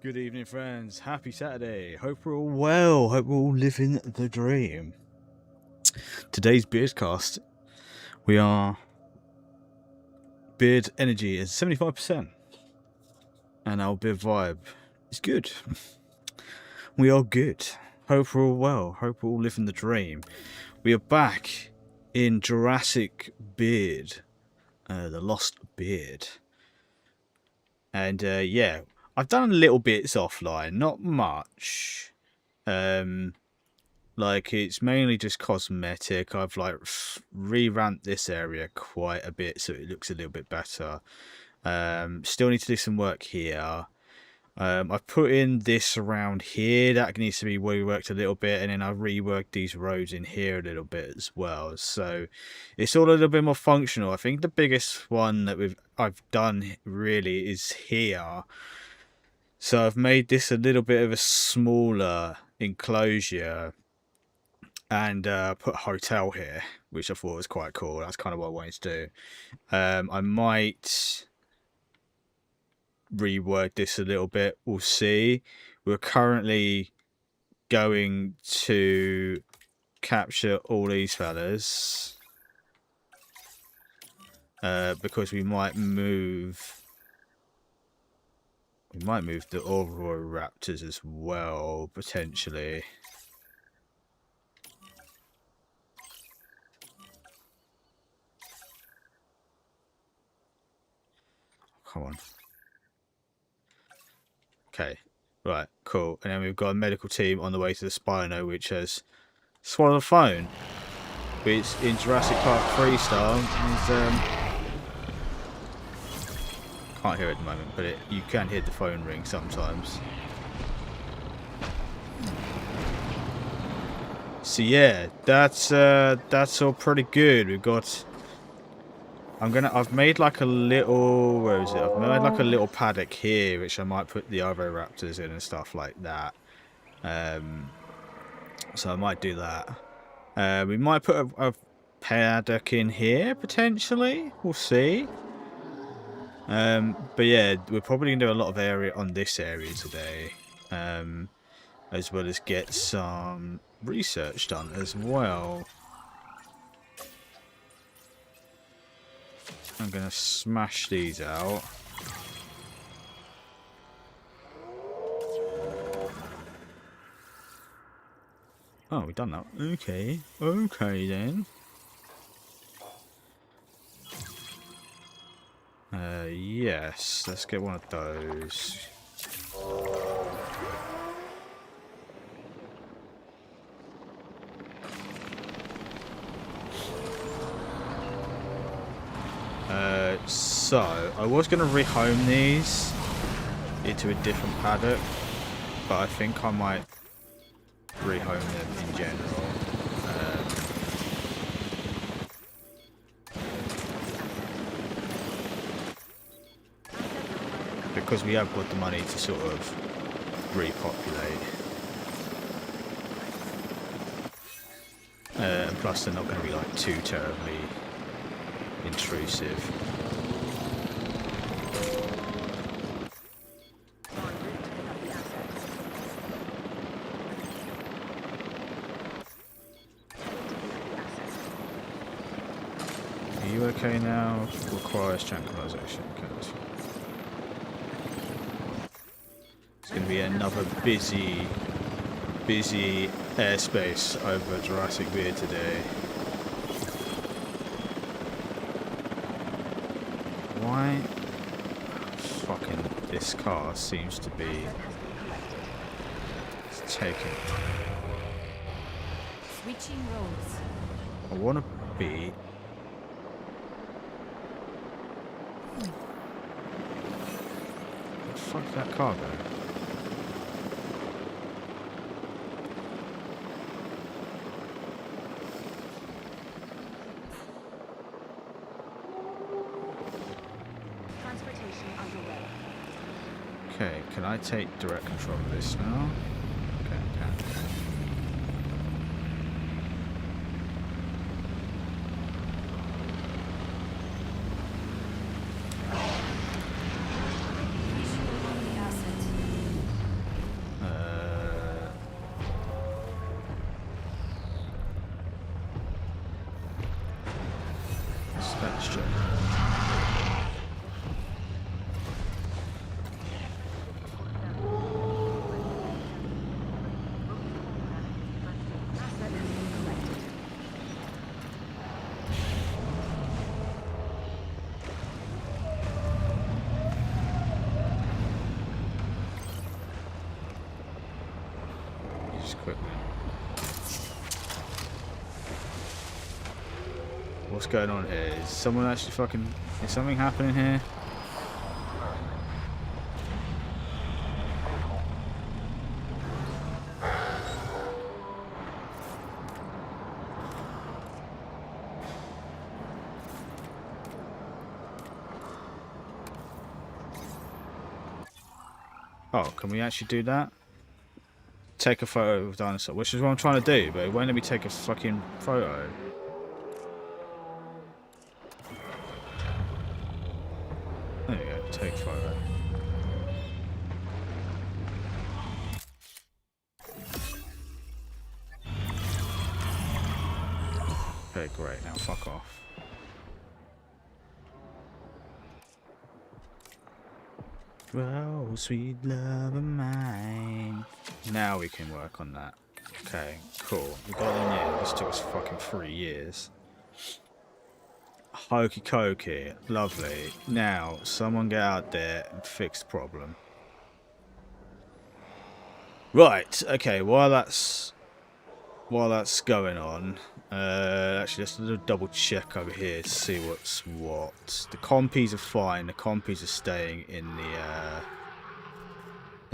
Good evening, friends. Happy Saturday. Hope we're all well. Hope we're all living the dream. Today's Beardcast, we are beard energy is 75%, and our beard vibe is good. We are good. Hope we're all well. Hope we're all living the dream. We are back in Jurassic Beard, the Lost Beard, and yeah. I've done little bits offline, not much. Like it's mainly just cosmetic. I've like revamped this area quite a bit so it looks a little bit better. Still need to do some work here. I've put in this around here that needs to be reworked a little bit, and then I've reworked these roads in here a little bit as well. So it's all a little bit more functional. I think the biggest one that I've done really is here. So I've made this a little bit of a smaller enclosure and put a hotel here, which I thought was quite cool. That's kind of what I wanted to do. I might rework this a little bit. We'll see. We're currently going to capture all these fellas because we might move the Raptors as well, potentially. Come on. Okay. Right, cool. And then we've got a medical team on the way to the Spino, which has swallowed a phone. Which in Jurassic Park 3 style is can't hear it at the moment, but you can hear the phone ring sometimes. So yeah, that's all pretty good. We've got I've made like a little, where is it? I've made like a little paddock here, which I might put the other raptors in and stuff like that. So I might do that. We might put a paddock in here, potentially. We'll see. But yeah, we're probably going to do a lot of area on this area today. As well as get some research done as well. I'm going to smash these out. Oh, we've done that. Okay. Okay, then. Yes. Let's get one of those. So, I was going to rehome these into a different paddock, but I think I might rehome them in general. Because we have got the money to sort of repopulate. And plus they're not going to be like too terribly intrusive. Are you okay now? Requires tranquilization. Okay. It's going to be another busy airspace over Jurassic Beard today. Why? Fucking this car seems to be taking. Switching roads. I want to be. Where the fuck did that car go? Okay, can I take direct control of this now? Okay, I can. Let's check. Just quickly. What's going on here? Is someone actually fucking... Is something happening here? Oh, can we actually do that? Take a photo of dinosaur, which is what I'm trying to do, but it won't let me take a fucking photo. There you go, take photo. Okay, great, now fuck off. Oh, sweet love of mine. Now we can work on that. Okay, cool. We got in here. This took us fucking 3 years. Hokey cokey. Lovely. Now, someone get out there and fix the problem. Right, okay, while that's going on, actually let's do a double check over here to see what's what. The compies are fine. The compies are staying in the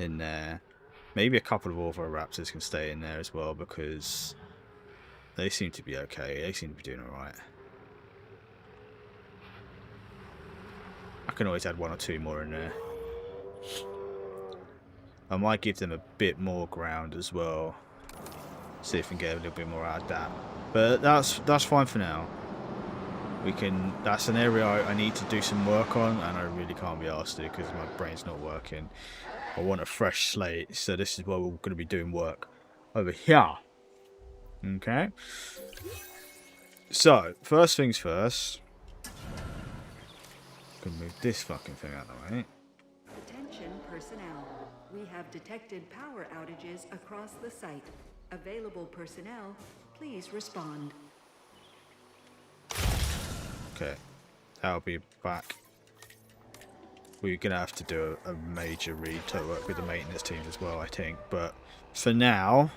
in there. Maybe a couple of Orthoraptors can stay in there as well because they seem to be okay. They seem to be doing alright. I can always add 1 or 2 more in there. I might give them a bit more ground as well. See if we can get a little bit more out of that. But that's fine for now. We can. That's an area I need to do some work on, and I really can't be asked to because my brain's not working. I want a fresh slate, so this is where we're going to be doing work over here. Okay. So first things first. Gonna move this fucking thing out of the way. Attention personnel. We have detected power outages across the site. Available personnel, please respond. Okay, I'll be back. We're gonna have to do a major work with the maintenance teams as well, I think. But for now,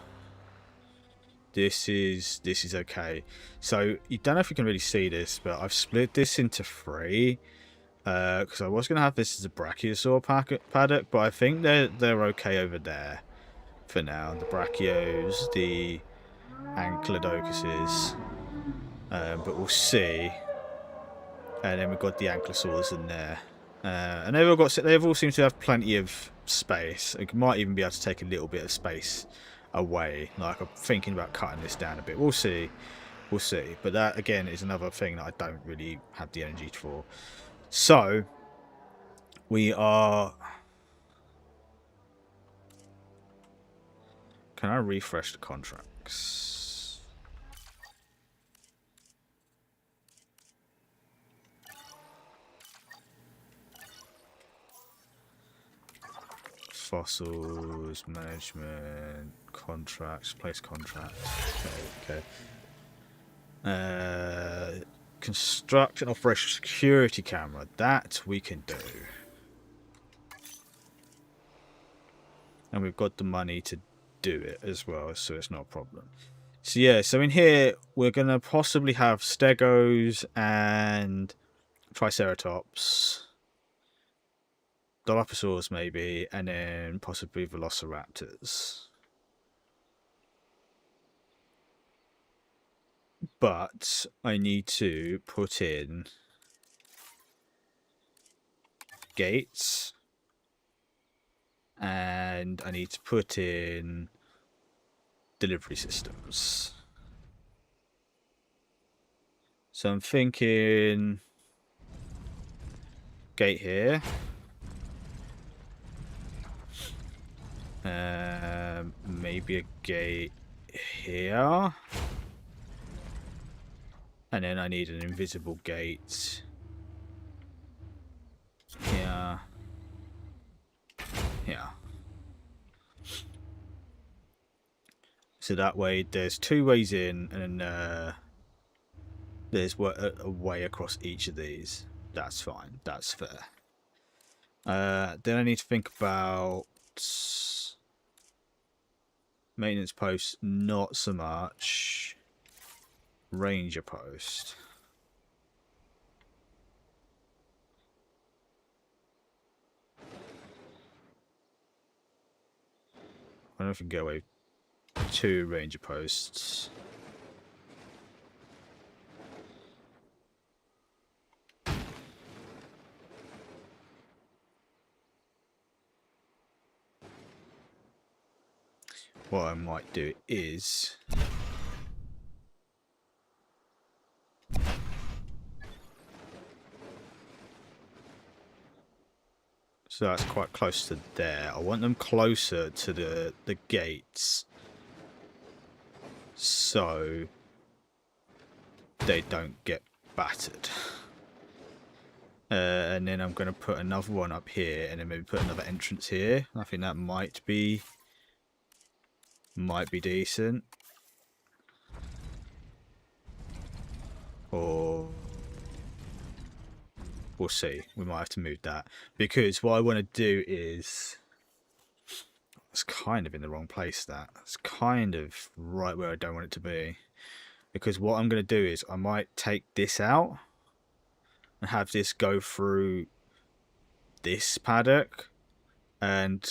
this is okay. So you don't know if you can really see this, but I've split this into 3. Because I was gonna have this as a brachiosaur paddock, but I think they're okay over there for now. The brachios, the ankylodocuses, but we'll see. And then we've got the ankylosaurs in there, and they've all seem to have plenty of space. It might even be able to take a little bit of space away. Like I'm thinking about cutting this down a bit. We'll see, But that again is another thing that I don't really have the energy for. So we are. Can I refresh the contracts? Fossils, management, contracts, place contracts. Okay. Construct an operational security camera. That we can do. And we've got the money to do it as well, so it's not a problem. So yeah, so in here we're going to possibly have stegos and triceratops. Dilophosaurs maybe, and then possibly velociraptors. But I need to put in gates, and I need to put in delivery systems. So I'm thinking gate here. Maybe a gate here. And then I need an invisible gate here. Here. So that way there's 2 ways in, and there's a way across each of these. That's fine. That's fair. Then I need to think about maintenance posts, not so much. Ranger post. I don't know if we can get away with 2 ranger posts. What I might do is so that's quite close to there. I want them closer to the gates so they don't get battered. And then I'm going to put another one up here, and then maybe put another entrance here. I think that might be decent. Or we'll see. We might have to move that, because what I want to do is, it's kind of in the wrong place. It's kind of right where I don't want it to be. Because what I'm going to do is I might take this out and have this go through this paddock and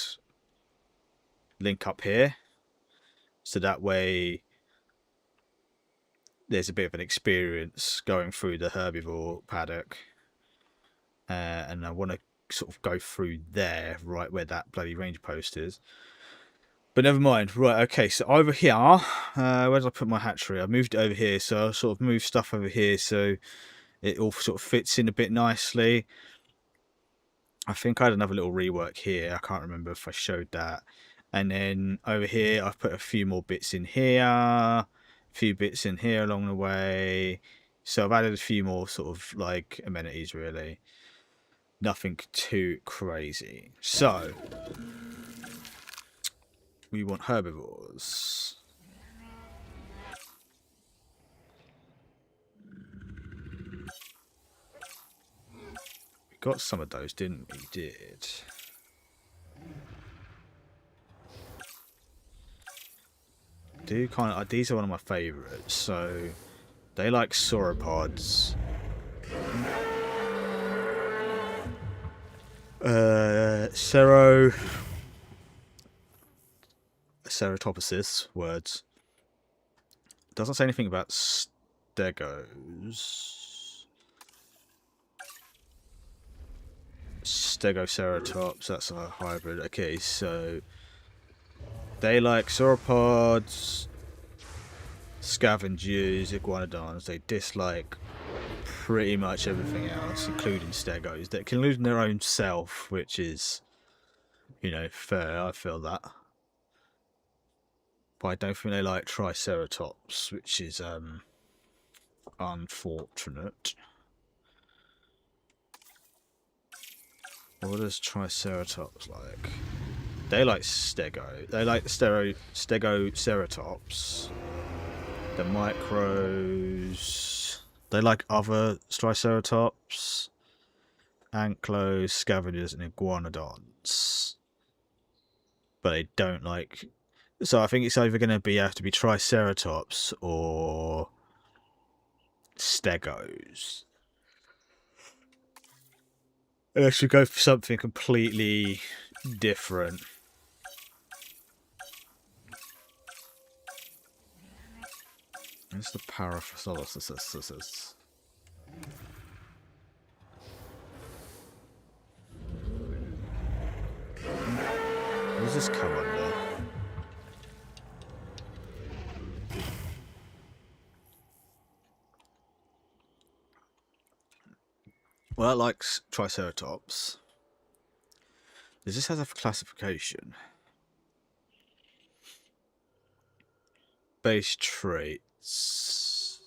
link up here. So that way there's a bit of an experience going through the herbivore paddock. And I want to sort of go through there, right where that bloody range post is. But never mind. Right, okay, so over here, where did I put my hatchery? I moved it over here, so I'll sort of move stuff over here so it all sort of fits in a bit nicely. I think I had another little rework here. I can't remember if I showed that. And then over here, I've put a few more bits in here, a few bits in here along the way. So I've added a few more sort of like amenities, really. Nothing too crazy. So we want herbivores. We got some of those, didn't we? Did. Do kind of, these are one of my favourites. So they like sauropods. Ceratopsis words. Doesn't say anything about stegos. Stegoceratops, that's a hybrid. Okay, so they like sauropods, scavengers, iguanodons. They dislike pretty much everything else, including stegos. They can lose their own self, which is, you know, fair. I feel that. But I don't think they like triceratops, which is unfortunate. What does triceratops like? They like stego. They like the stegoceratops. The micros. They like other triceratops. Ankylosing, scavengers, and iguanodons. But they don't like. So I think it's either going to have to be triceratops or stegos. Unless we go for something completely different. Where's the Paraphosphorus? What does this come under? Well, that likes Triceratops. Does this have a classification? Base traits.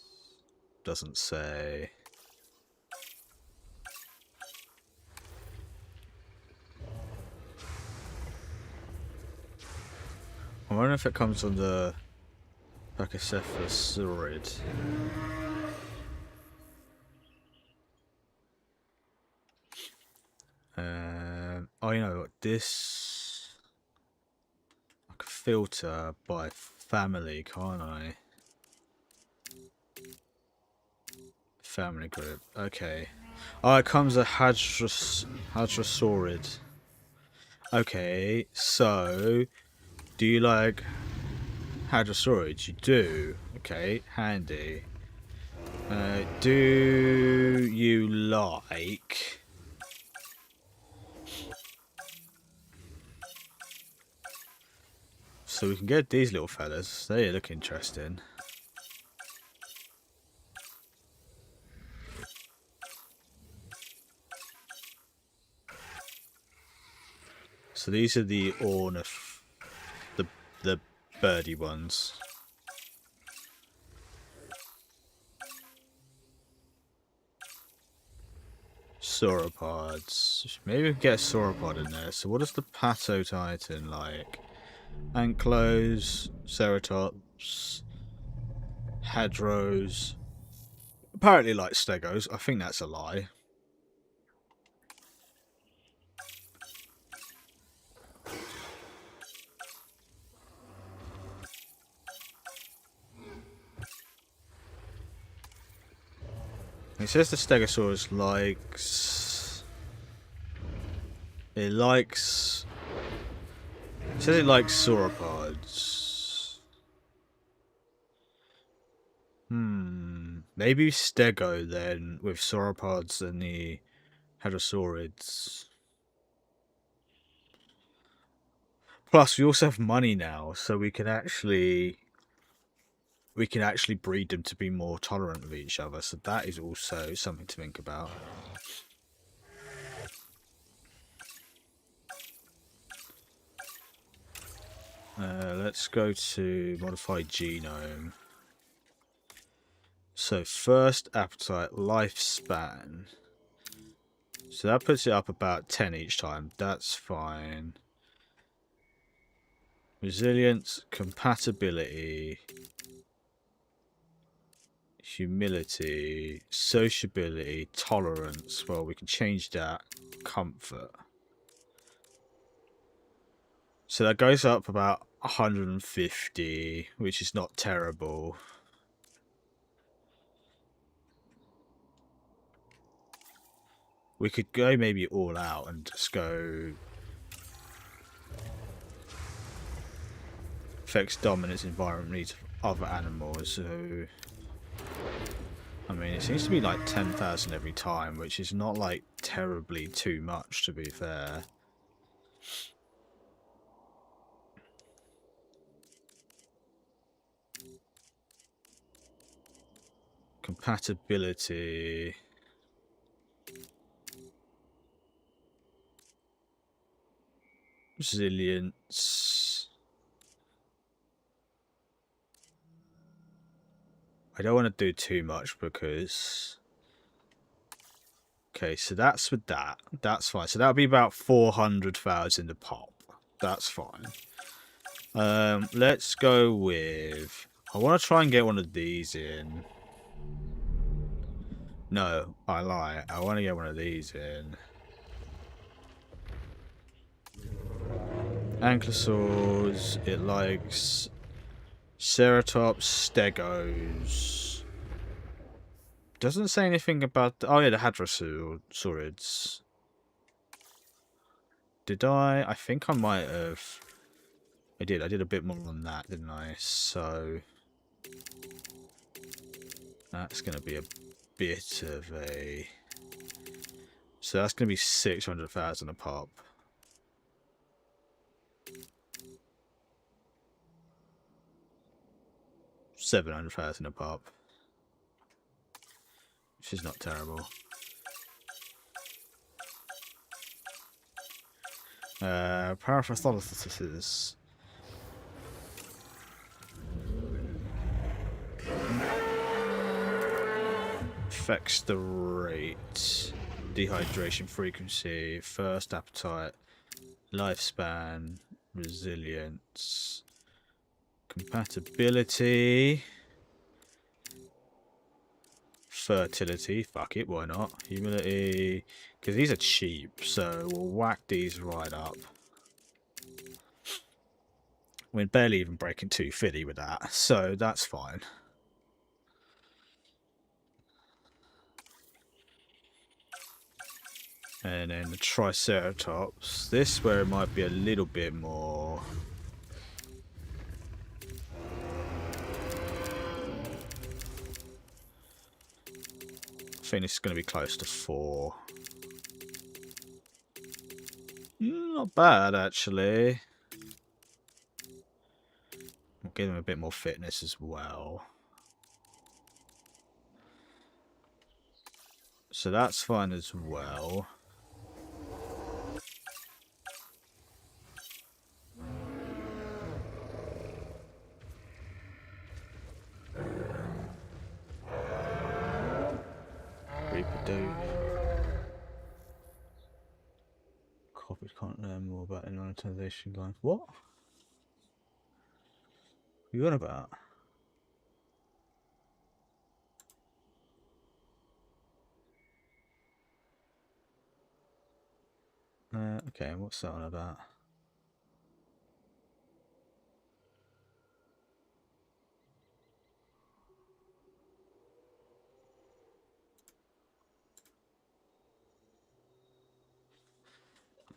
Doesn't say. I wonder if it comes on the Pachycephalosaurid. Oh, you know what? This I can filter by family, can't I? Family group. Okay. Oh, it comes a Hadrosaurid. Okay, so do you like Hadrosaurids? You do. Okay, handy. Do you like? So we can get these little fellas. They look interesting. So these are the the birdie ones. Sauropods. Maybe we can get a sauropod in there. So what is the Patotitan like? Ankylose, Ceratops, Hadros. Apparently like Stegos. I think that's a lie. It says the Stegosaurus likes... It likes... It says it likes sauropods. Maybe Stego then, with sauropods and the Hadrosaurids. Plus, we also have money now, so we can actually breed them to be more tolerant of each other. So that is also something to think about. Let's go to modified genome. So first appetite, lifespan. So that puts it up about 10 each time. That's fine. Resilience, compatibility, humility, sociability, tolerance. Well, we can change that. Comfort. So that goes up about 150, which is not terrible. We could go maybe all out and just go affects dominance environment needs of other animals. So I mean, it seems to be like 10,000 every time, which is not like terribly too much, to be fair. Compatibility. Resilience. I don't want to do too much because... Okay, so that's with that. That's fine. So that'll be about 400,000 a pop. That's fine. Let's go with... I want to try and get one of these in. No, I lie. I want to get one of these in. Ankylosaurs. It likes Ceratops, Stegos. Doesn't say anything about... Oh yeah, the Hadrosaurids. Did I? I think I might have... I did a bit more on that, didn't I? So... That's going to be a bit of a... So that's going to be 600,000 a pop. $700,000 a pop. Which is not terrible. Paraphotosynthesis. Affects the rate, dehydration frequency, first appetite, lifespan, resilience, compatibility, fertility, fuck it, why not? Humility, because these are cheap, so we'll whack these right up. We're barely even breaking 250 with that, so that's fine. And then the Triceratops. This where it might be a little bit more. I think this is going to be close to 4. Not bad, actually. We'll give him a bit more fitness as well. So that's fine as well. Reproduce. Copies can't learn more about the monetization guide. What? What are you on about? Okay, what's that on about?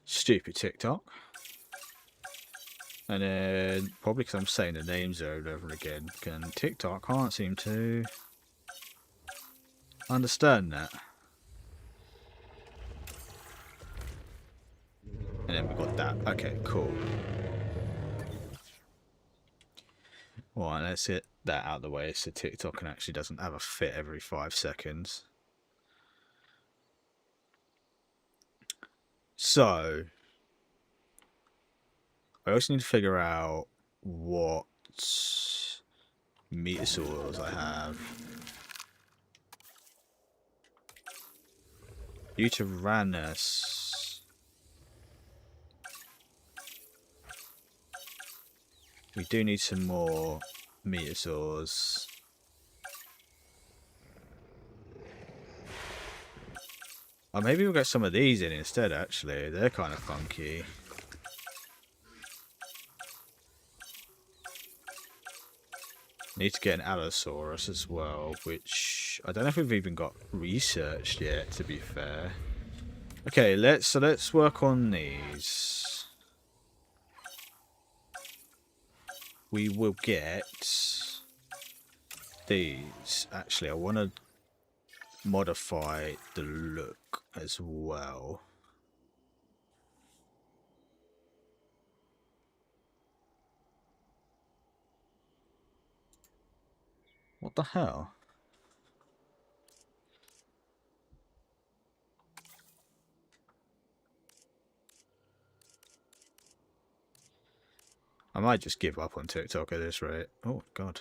Stupid TikTok. And then, probably because I'm saying the names over and over again, and TikTok can't seem to understand that. And then we got that. Okay, cool. Right, let's get that out of the way so TikTok actually doesn't have a fit every 5 seconds. So, I also need to figure out what metasaurs I have. Uranus. We do need some more metasaurs. Or maybe we'll get some of these in instead, actually. They're kind of funky. Need to get an Allosaurus as well, which I don't know if we've even got researched yet, to be fair. Okay, let's work on these. We will get these. Actually, I want to modify the look as well. What the hell? I might just give up on TikTok at this rate. Oh, God.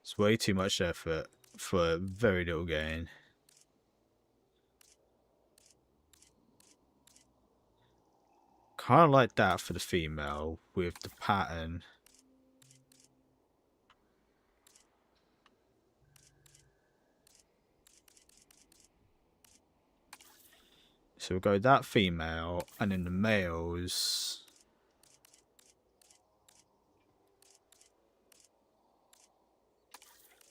It's way too much effort for very little gain. Kind of like that for the female with the pattern. So we'll go that female, and then the males.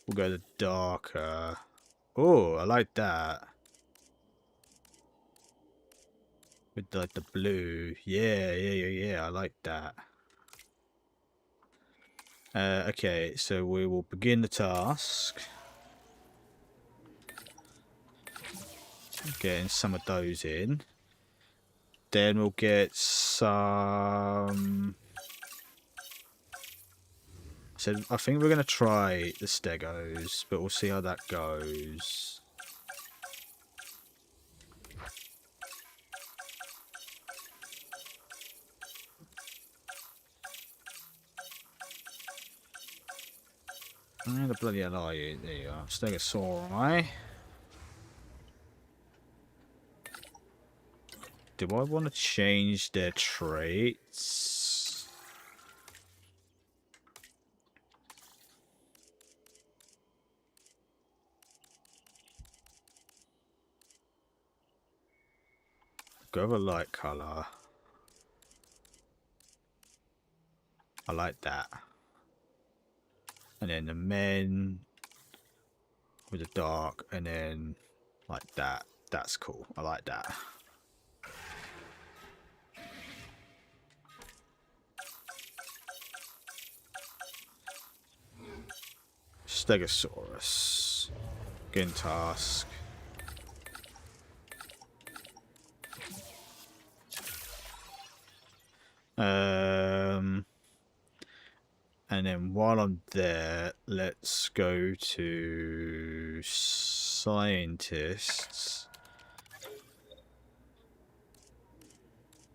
We'll go the darker. Oh, I like that. With like the blue. Yeah, I like that. Okay, so we will begin the task. Getting some of those in. Then we'll get some... So I think we're going to try the Stegos, but we'll see how that goes. Where the bloody hell are you? There you are. Stegosauri. Do I want to change their traits? Go with a light colour. I like that. And then the men with the dark, and then like that. That's cool. I like that. Stegosaurus. Gintask. And then while I'm there, let's go to scientists.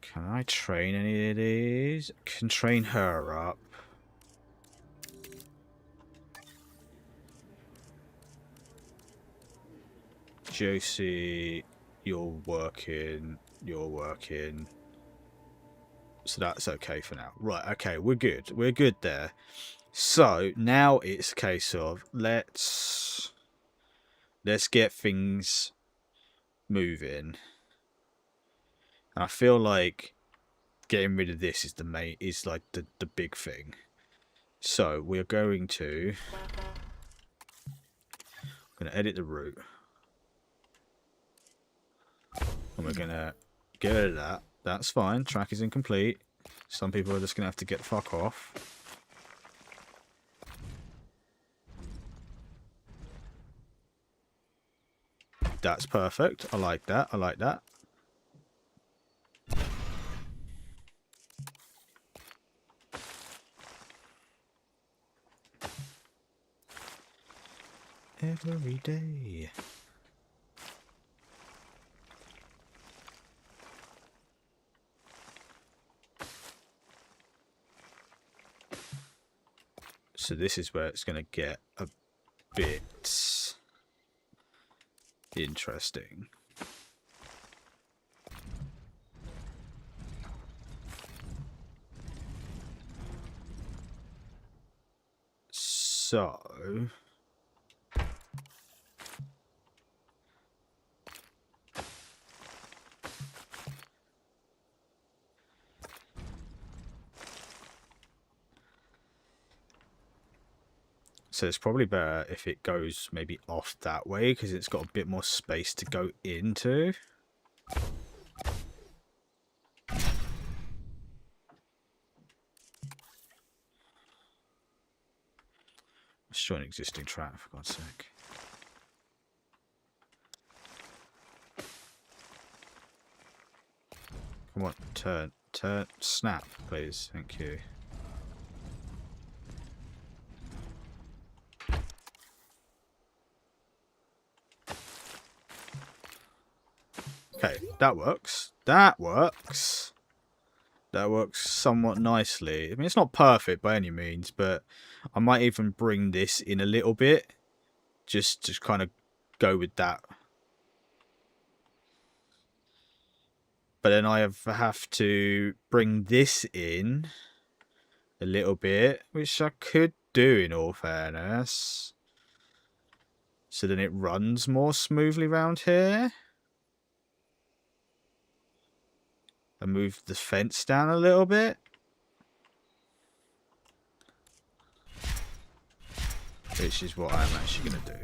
Can I train any of these? Can train her up. Josie, you're working. So that's okay for now. Right, okay, we're good. We're good there. So now it's a case of let's get things moving. And I feel like getting rid of this is like the big thing. So we're going to edit the route. And we're gonna get rid of that. That's fine. Track is incomplete. Some people are just gonna have to get the fuck off. That's perfect. I like that. I like that. Every day. So this is where it's going to get a bit interesting. So it's probably better if it goes maybe off that way because it's got a bit more space to go into. Let's show an existing track for God's sake. Come on, turn, snap, please. Thank you. Okay, that works. That works. That works somewhat nicely. I mean, it's not perfect by any means, but I might even bring this in a little bit. Just kind of go with that. But then I have to bring this in a little bit, which I could do in all fairness. So then it runs more smoothly around here. And move the fence down a little bit. Which is what I'm actually going to do.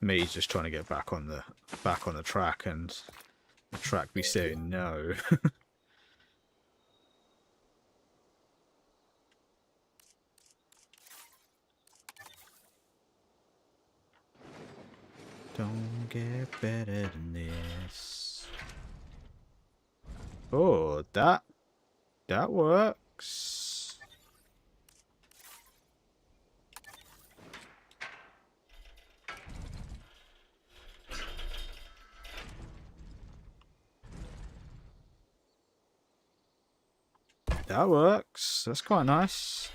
Me just trying to get back on the track, and the track be saying no. Don't get better than this. Oh, that works. that works. That's quite nice.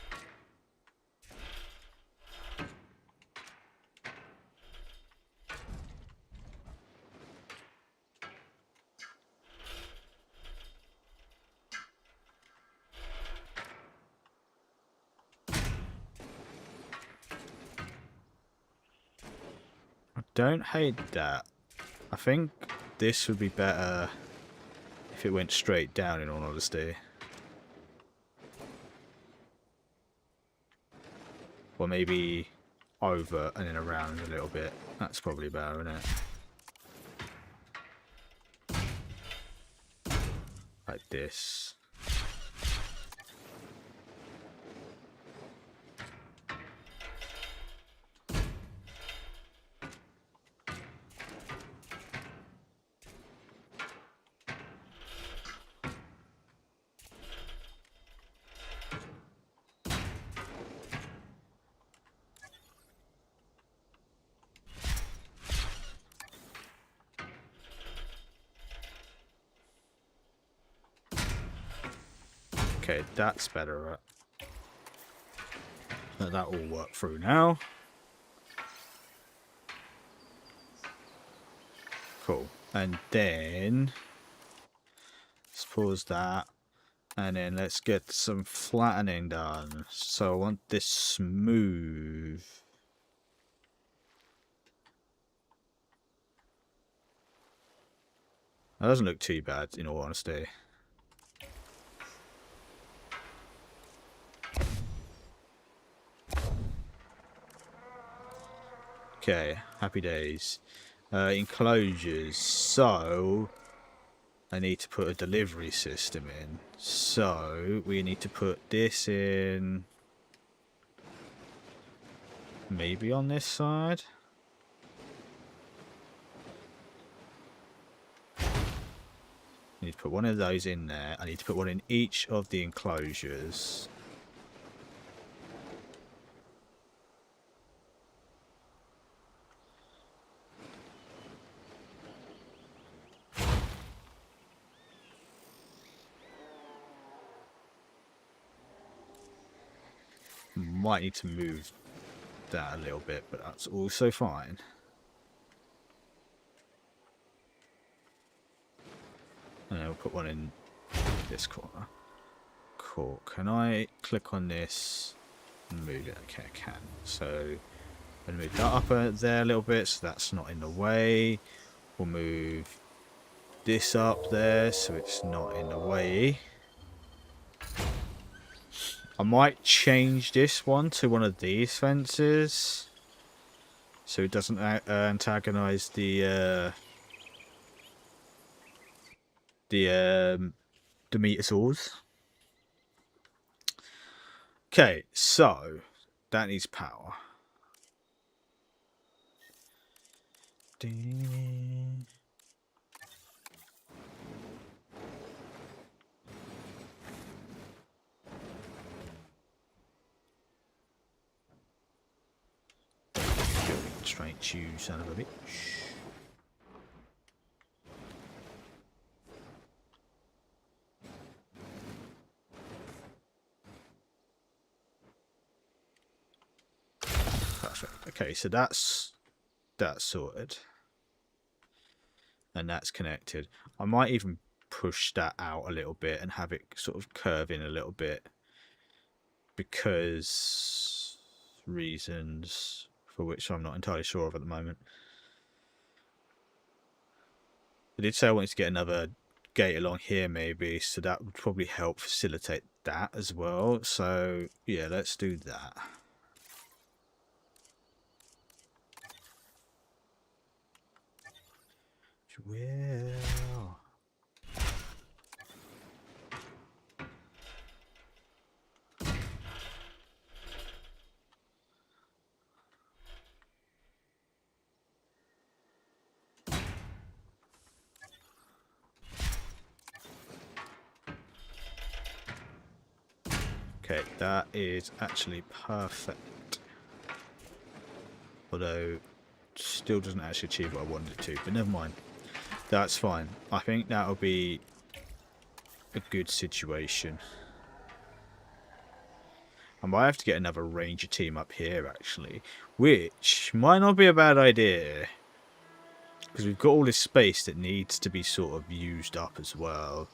I don't hate that. I think this would be better if it went straight down, in all honesty. Or maybe over and then around a little bit. That's probably better, isn't it? Like this. Okay, that's better. That will work through now. Cool. And then let's pause that. And then let's get some flattening done. So I want this smooth. That doesn't look too bad, in all honesty. Okay, happy days. Enclosures. So I need to put a delivery system in. So we need to put this in. Maybe on this side. I need to put one of those in there. I need to put one in each of the enclosures. Might need to move that a little bit, but that's also fine. And then we'll put one in this corner. Cool. Can I click on this and move it? Okay, I can. So I'm going to move that up there a little bit so that's not in the way. We'll move this up there so it's not in the way. I might change this one to one of these fences so it doesn't antagonize the metasaurs. Okay, so that needs power. Straight you, son of a bitch. Perfect. Okay, so that's sorted. And that's connected. I might even push that out a little bit and have it sort of curve in a little bit. Because reasons for which I'm not entirely sure of at the moment. I did say I wanted to get another gate along here maybe, so that would probably help facilitate that as well. So yeah, let's do that. Well, okay, that is actually perfect. Although, still doesn't actually achieve what I wanted it to, but never mind. That's fine. I think that'll be a good situation. I might have to get another ranger team up here, actually. Which might not be a bad idea. Because we've got all this space that needs to be sort of used up as well.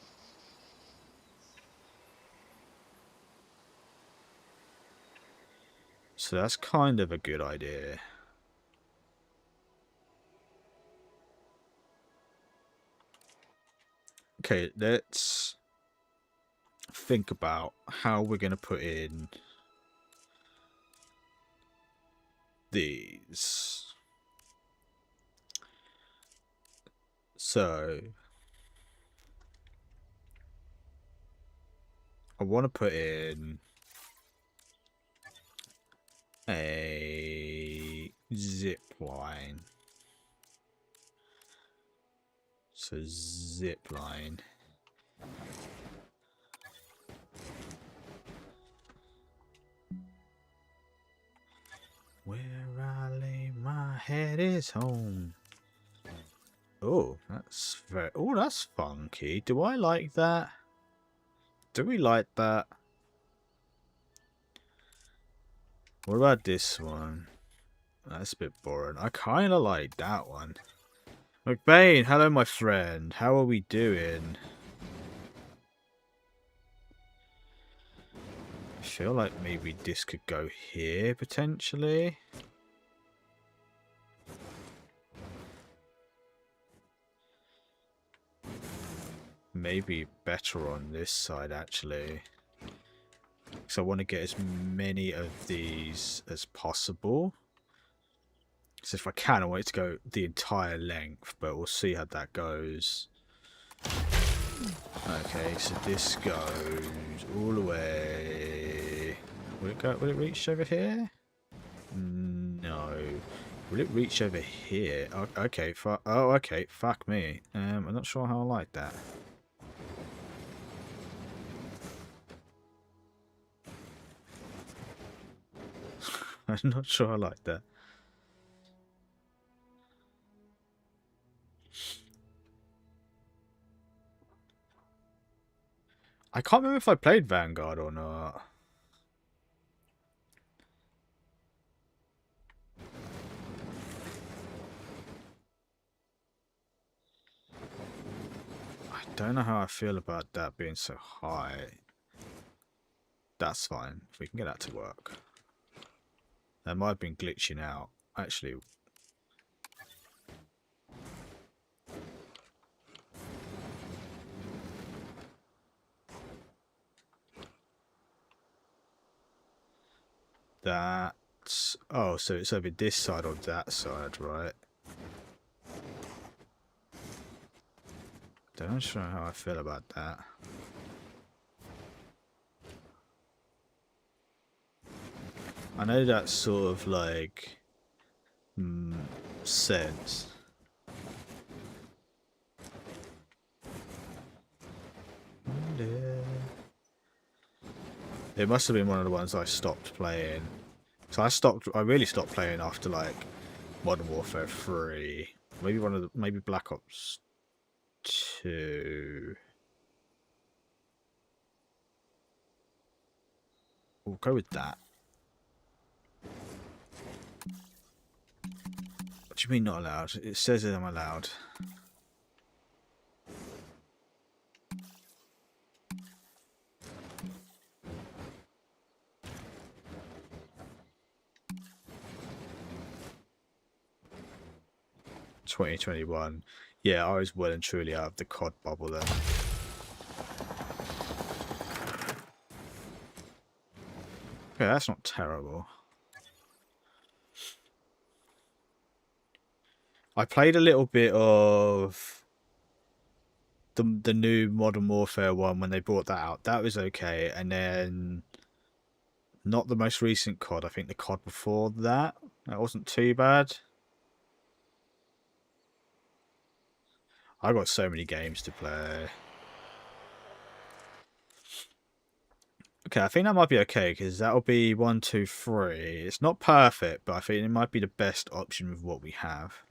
So that's kind of a good idea. Okay, let's think about how we're going to put in these. So I want to put in a zip line. So zip line. Where I lay my head is home. Oh, that's very. Oh, that's funky. Do I like that? Do we like that? What about this one? That's a bit boring. I kind of like that one. McBain, hello, my friend. How are we doing? I feel like maybe this could go here, potentially. Maybe better on this side, actually. So I want to get as many of these as possible. So if I can, I want it to go the entire length, but we'll see how that goes. Okay, so this goes all the way. Will it go? Will it reach over here? No. Will it reach over here? Oh, okay. Oh, okay. Fuck me. I'm not sure how I like that. I'm not sure I like that. I can't remember if I played Vanguard or not. I don't know how I feel about that being so high. That's fine. If we can get that to work. That might have been glitching out. Actually, that's... Oh, so it's over this side or that side, right? Don't sure how I feel about that. I know that's sort of like... sense. It must have been one of the ones I stopped playing. So I really stopped playing after like Modern Warfare 3. Maybe Black Ops 2. We'll go with that. What do you mean not allowed? It says that I'm allowed. $2021. Yeah, I was well and truly out of the COD bubble then. Okay, that's not terrible. I played a little bit of the new Modern Warfare one when they brought that out. That was okay, and then not the most recent COD. I think the COD before that. That wasn't too bad. I got so many games to play. Okay, I think that might be okay because that'll be 1, 2, 3. It's not perfect, but I think it might be the best option with what we have.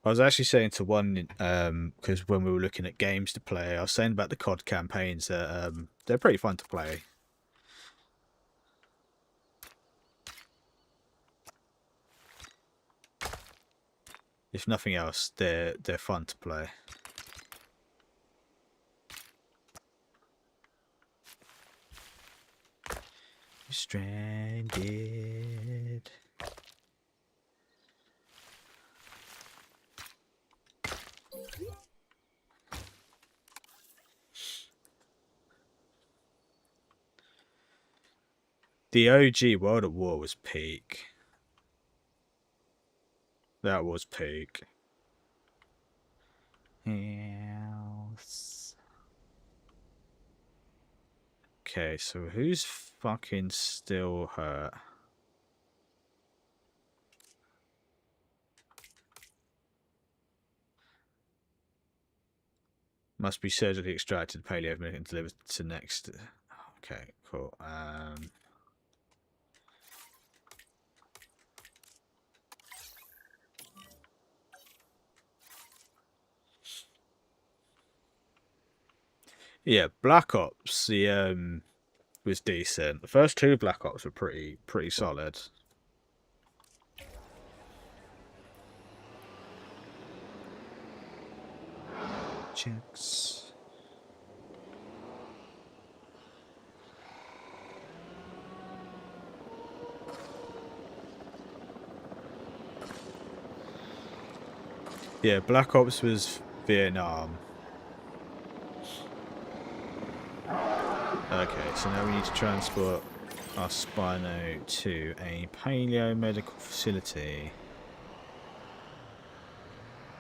I was actually saying to one, because when we were looking at games to play, I was saying about the COD campaigns that they're pretty fun to play. If nothing else, they're fun to play. Stranded. The OG World at War was peak. That was peak. Yes. Okay, so who's fucking still hurt? Must be surgically extracted paleo and delivered to next. Okay, cool. Yeah, Black Ops. The was decent. The first two Black Ops were pretty solid. Checks. Yeah, Black Ops was Vietnam. Okay, so now we need to transport our Spino to a paleo medical facility.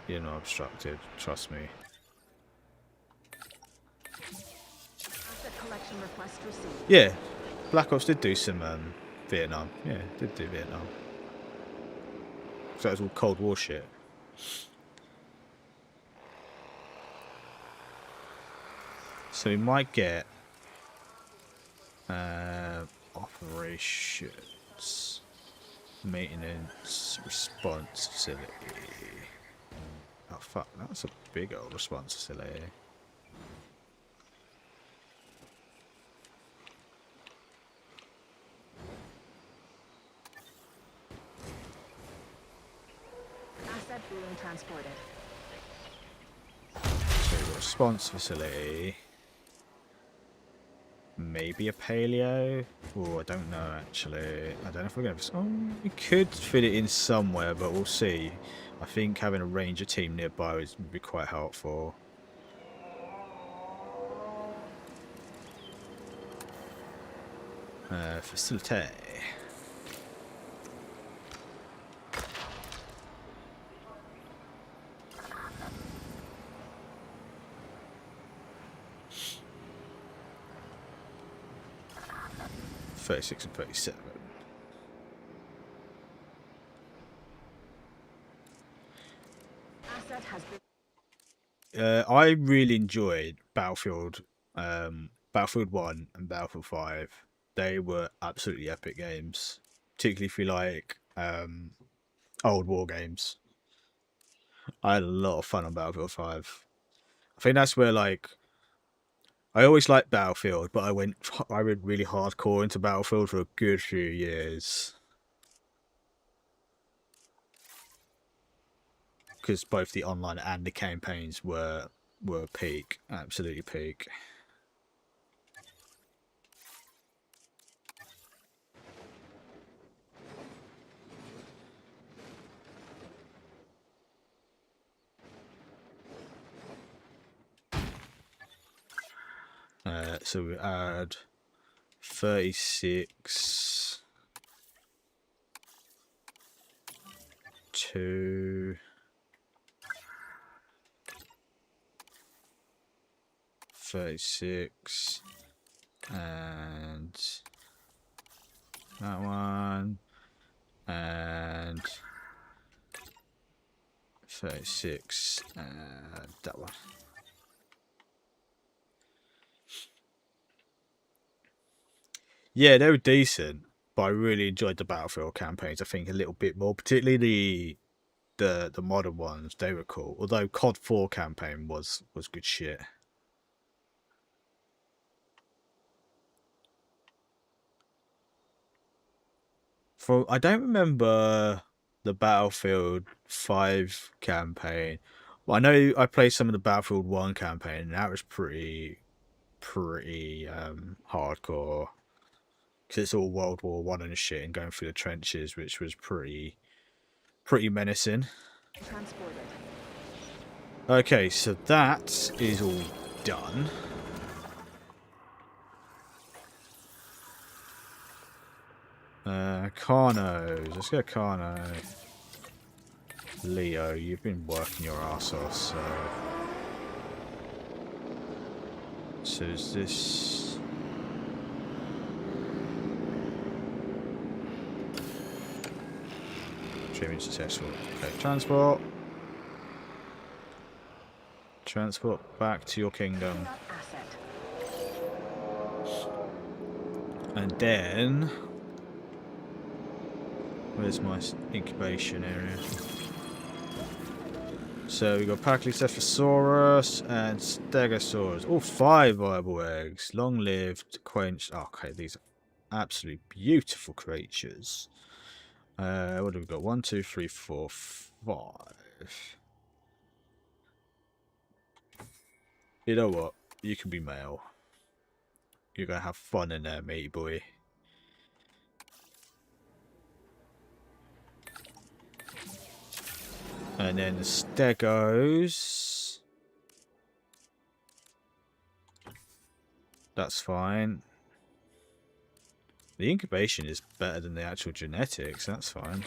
You're not obstructed, trust me. Asset collection request received. Yeah, Black Ops did do some Vietnam. Yeah, did do Vietnam. So that was all Cold War shit. So we might get operations, maintenance, response facility. Oh fuck, that's a big old response facility. Asset being transported. So we've got a response facility. Maybe a paleo? Oh, I don't know actually. I don't know if we're going to... Oh, we could fit it in somewhere, but we'll see. I think having a ranger team nearby would be quite helpful. Facility. '36 and '37. Asset has been. I really enjoyed Battlefield 1 and Battlefield 5. They were absolutely epic games, particularly if you like old war games. I had a lot of fun on Battlefield 5. I think that's where like I always liked Battlefield, but I went really hardcore into Battlefield for a good few years because both the online and the campaigns were peak, absolutely peak. So we add 36 to 36 and that one and 36 and that one. Yeah, they were decent, but I really enjoyed the Battlefield campaigns. I think a little bit more, particularly the modern ones, they were cool. Although COD 4 campaign was good shit. I don't remember the Battlefield 5 campaign. Well, I know I played some of the Battlefield 1 campaign, and that was pretty hardcore. Because it's all World War One and shit, and going through the trenches, which was pretty menacing. Okay, so that is all done. Carnos. Let's go Carno. Leo, you've been working your ass off, so... So is this... Extremely successful. Okay, transport. Transport back to your kingdom. And then... Where's my incubation area? So we got Pachycephalosaurus and Stegosaurus. All 5 viable eggs. Long lived, quenched. Oh, okay, these are absolutely beautiful creatures. What have we got? 1, 2, 3, 4, 5. You know what? You can be male. You're gonna have fun in there, matey boy. And then the Stegos. That's fine. The incubation is better than the actual genetics, that's fine.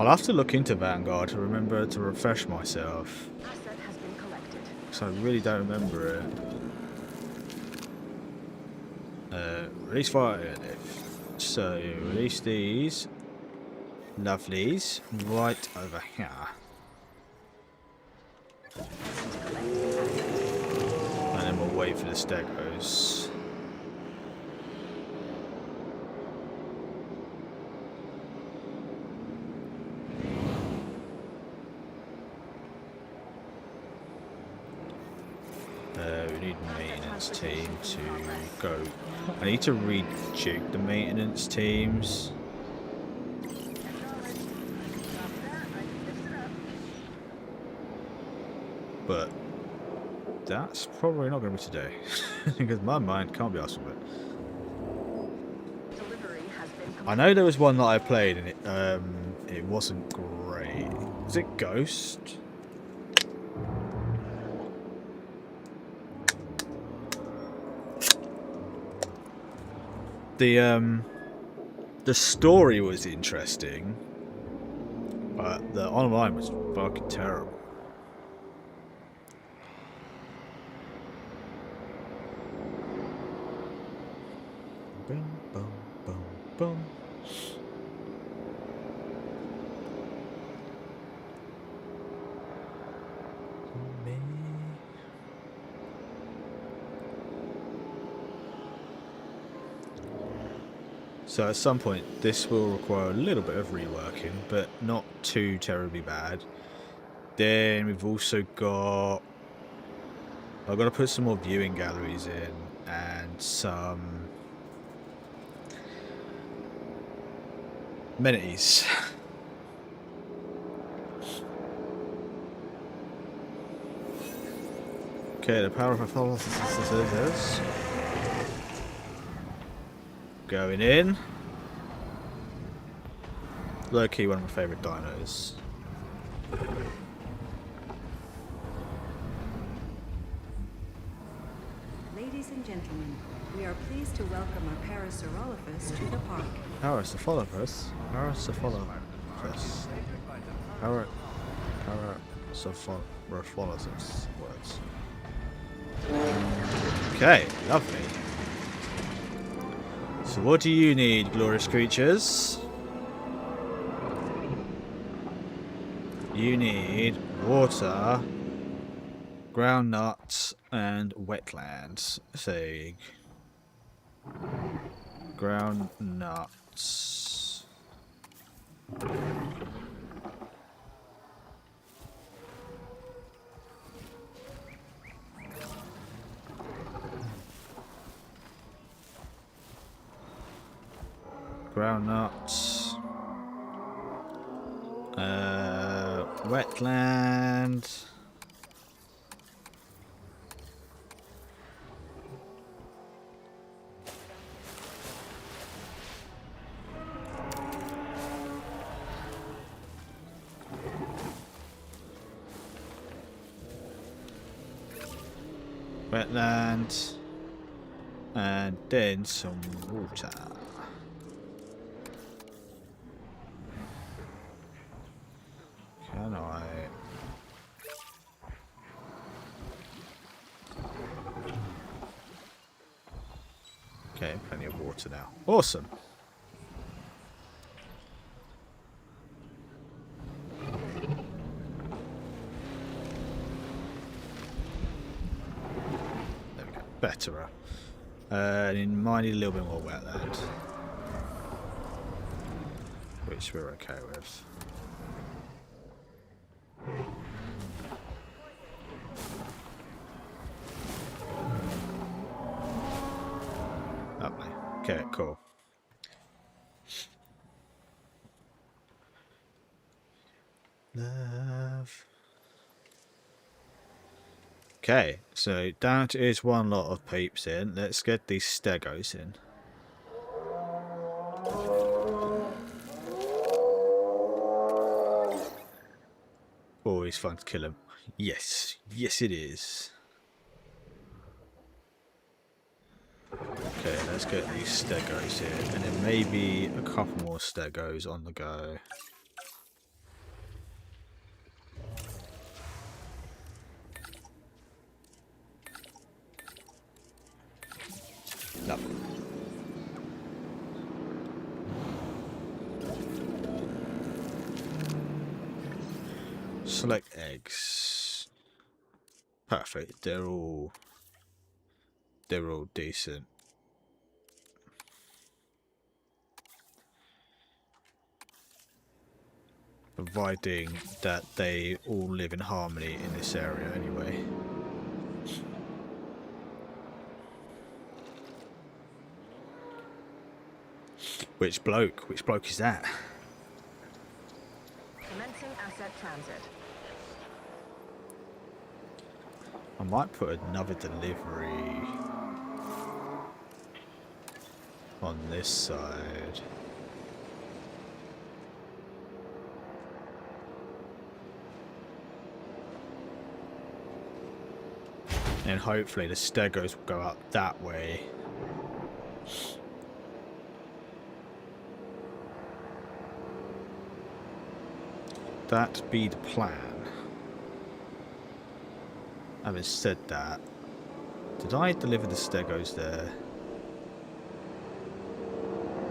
I'll have to look into Vanguard to remember to refresh myself. Asset has been collected. Because I really don't remember it. Release fire. So, release these lovelies right over here. And then we'll wait for the Stegos. We need maintenance team to go. I need to rejig the maintenance teams. But that's probably not going to be today. Because my mind can't be asked for it. I know there was one that I played and it wasn't great. Was it Ghost? The story was interesting, but the online was fucking terrible. Boom, boom, boom, boom. So at some point this will require a little bit of reworking, but not too terribly bad. Then we've also got... I've got to put some more viewing galleries in and some amenities. Okay, the power of photosynthesis. Going in. Low key, one of my favourite dinos. Ladies and gentlemen, we are pleased to welcome our Parasaurolophus to the park. Paracephalophus? Paracephalophus words. Okay, lovely. So what do you need, glorious creatures? You need water, ground nuts, and wetlands. So, ground nuts. Ground nuts. Wetland. Wetland. And then some water. Can I? Okay, plenty of water now. Awesome. There we go. Better. And might need a little bit more wetland, which we're okay with. Lovely. Okay, cool. Love. Okay, so that is one lot of peeps in. Let's get these stegos in. Always fun to kill them. Yes, yes it is. Okay, let's get these stegos in, and then maybe a couple more stegos on the go. Lovely. Select eggs. Perfect. They're all decent. Providing that they all live in harmony in this area anyway. Which bloke? Which bloke is that? Commencing asset transit. I might put another delivery on this side. And hopefully the stegos will go up that way. That be the plan. Having said that, did I deliver the stegos there?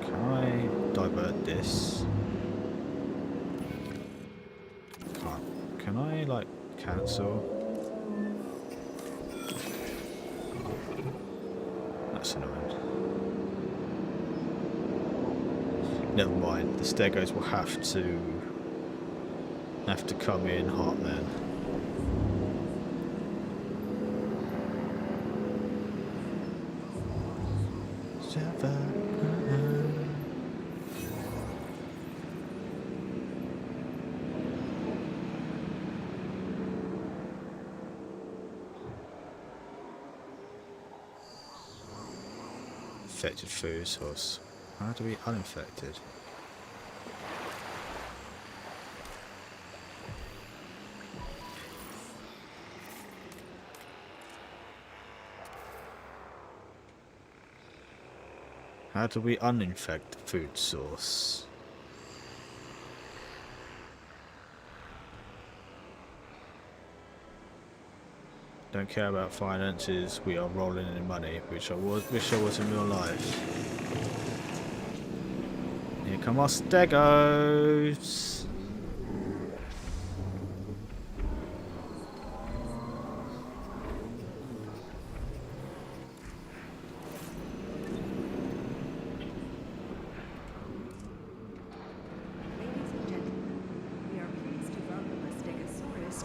Can I divert this? Can't. Can I, like, cancel? That's annoying. Never mind. The stegos will have to come in hot then. Infected food source. How do we uninfected? How do we uninfect the food source? Don't care about finances. We are rolling in money, which I wish I was in real life. Here come our stegos.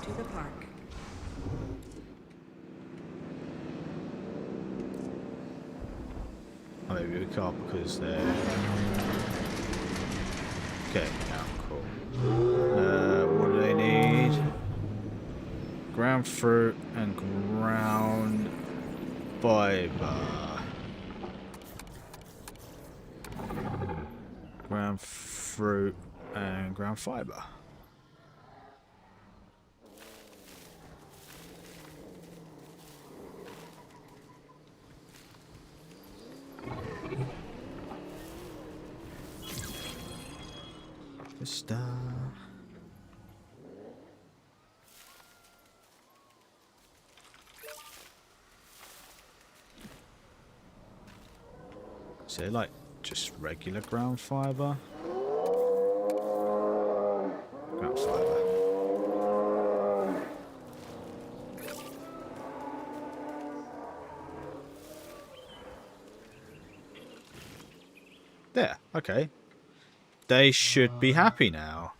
to the park. Oh, maybe we can't because they're... Okay, now cool. What do they need? Ground fruit and ground fiber. Ground fruit and ground fiber. Star. So like just regular ground fiber. Ground fiber. There, okay. They should be happy now.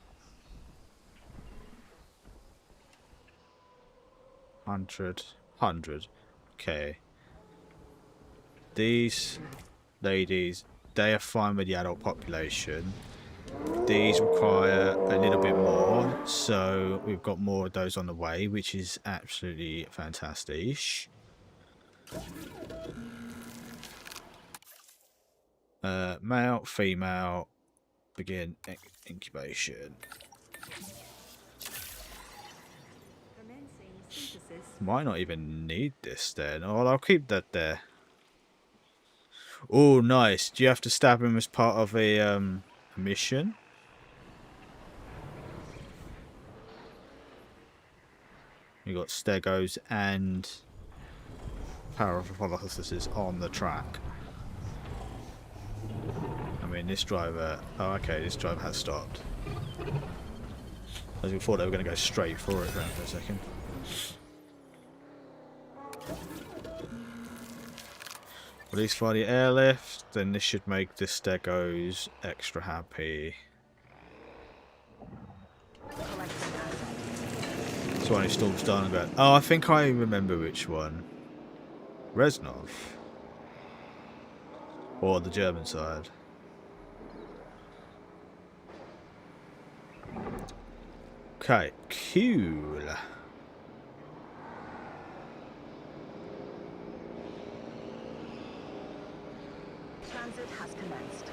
100. Okay. These ladies, they are fine with the adult population. These require a little bit more, so we've got more of those on the way, which is absolutely fantastic. Male, female, begin incubation. Commencing synthesis. Might not even need this then. Oh, I'll keep that there. Oh, nice. Do you have to stab him as part of a mission? You got stegos and paraphyllosis on the track. I mean, this driver... Oh, okay, this driver has stopped. I thought they were going to go straight for it for a second. Release via the airlift, then this should make the stegos extra happy. So when it storms down and go, oh, I think I remember which one. Reznov. Or the German side. Okay, cool. Transit has commenced.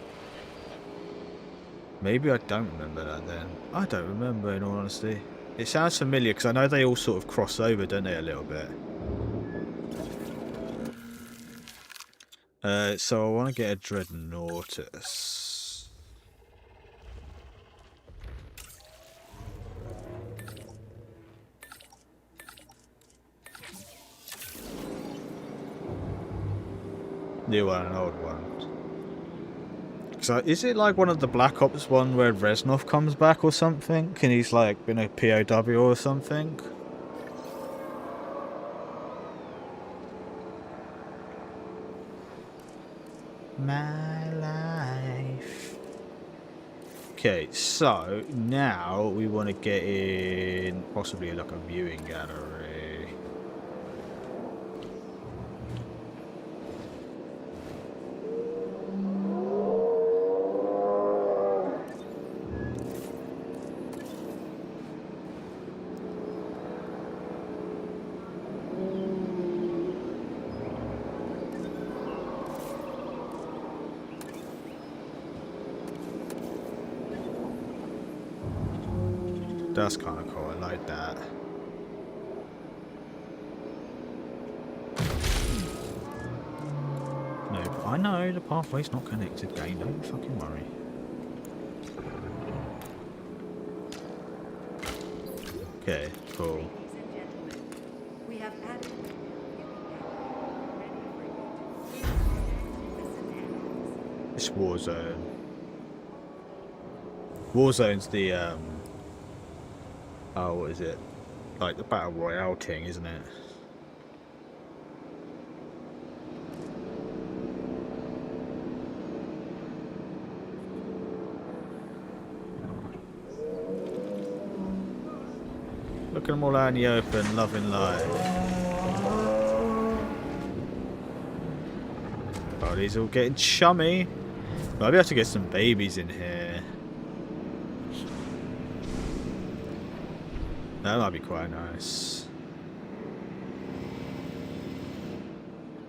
Maybe I don't remember that then. I don't remember in all honesty. It sounds familiar because I know they all sort of cross over, don't they, a little bit. So I want to get a Dreadnoughtus. New one and old one. So is it like one of the Black Ops one where Reznov comes back or something? And he's like been a POW or something? My life. Okay, so now we want to get in possibly like a viewing gallery. That's kind of cool, I like that. No, but I know the pathway's not connected, game, don't fucking worry. Okay, cool. Ladies and gentlemen, we have added ready for you to listen. It's Warzone. Warzone's the, oh, what is it? Like the Battle Royale thing, isn't it? Look at them all out in the open, loving life. Oh, these are all getting chummy. Might be able to get some babies in here. That might be quite nice.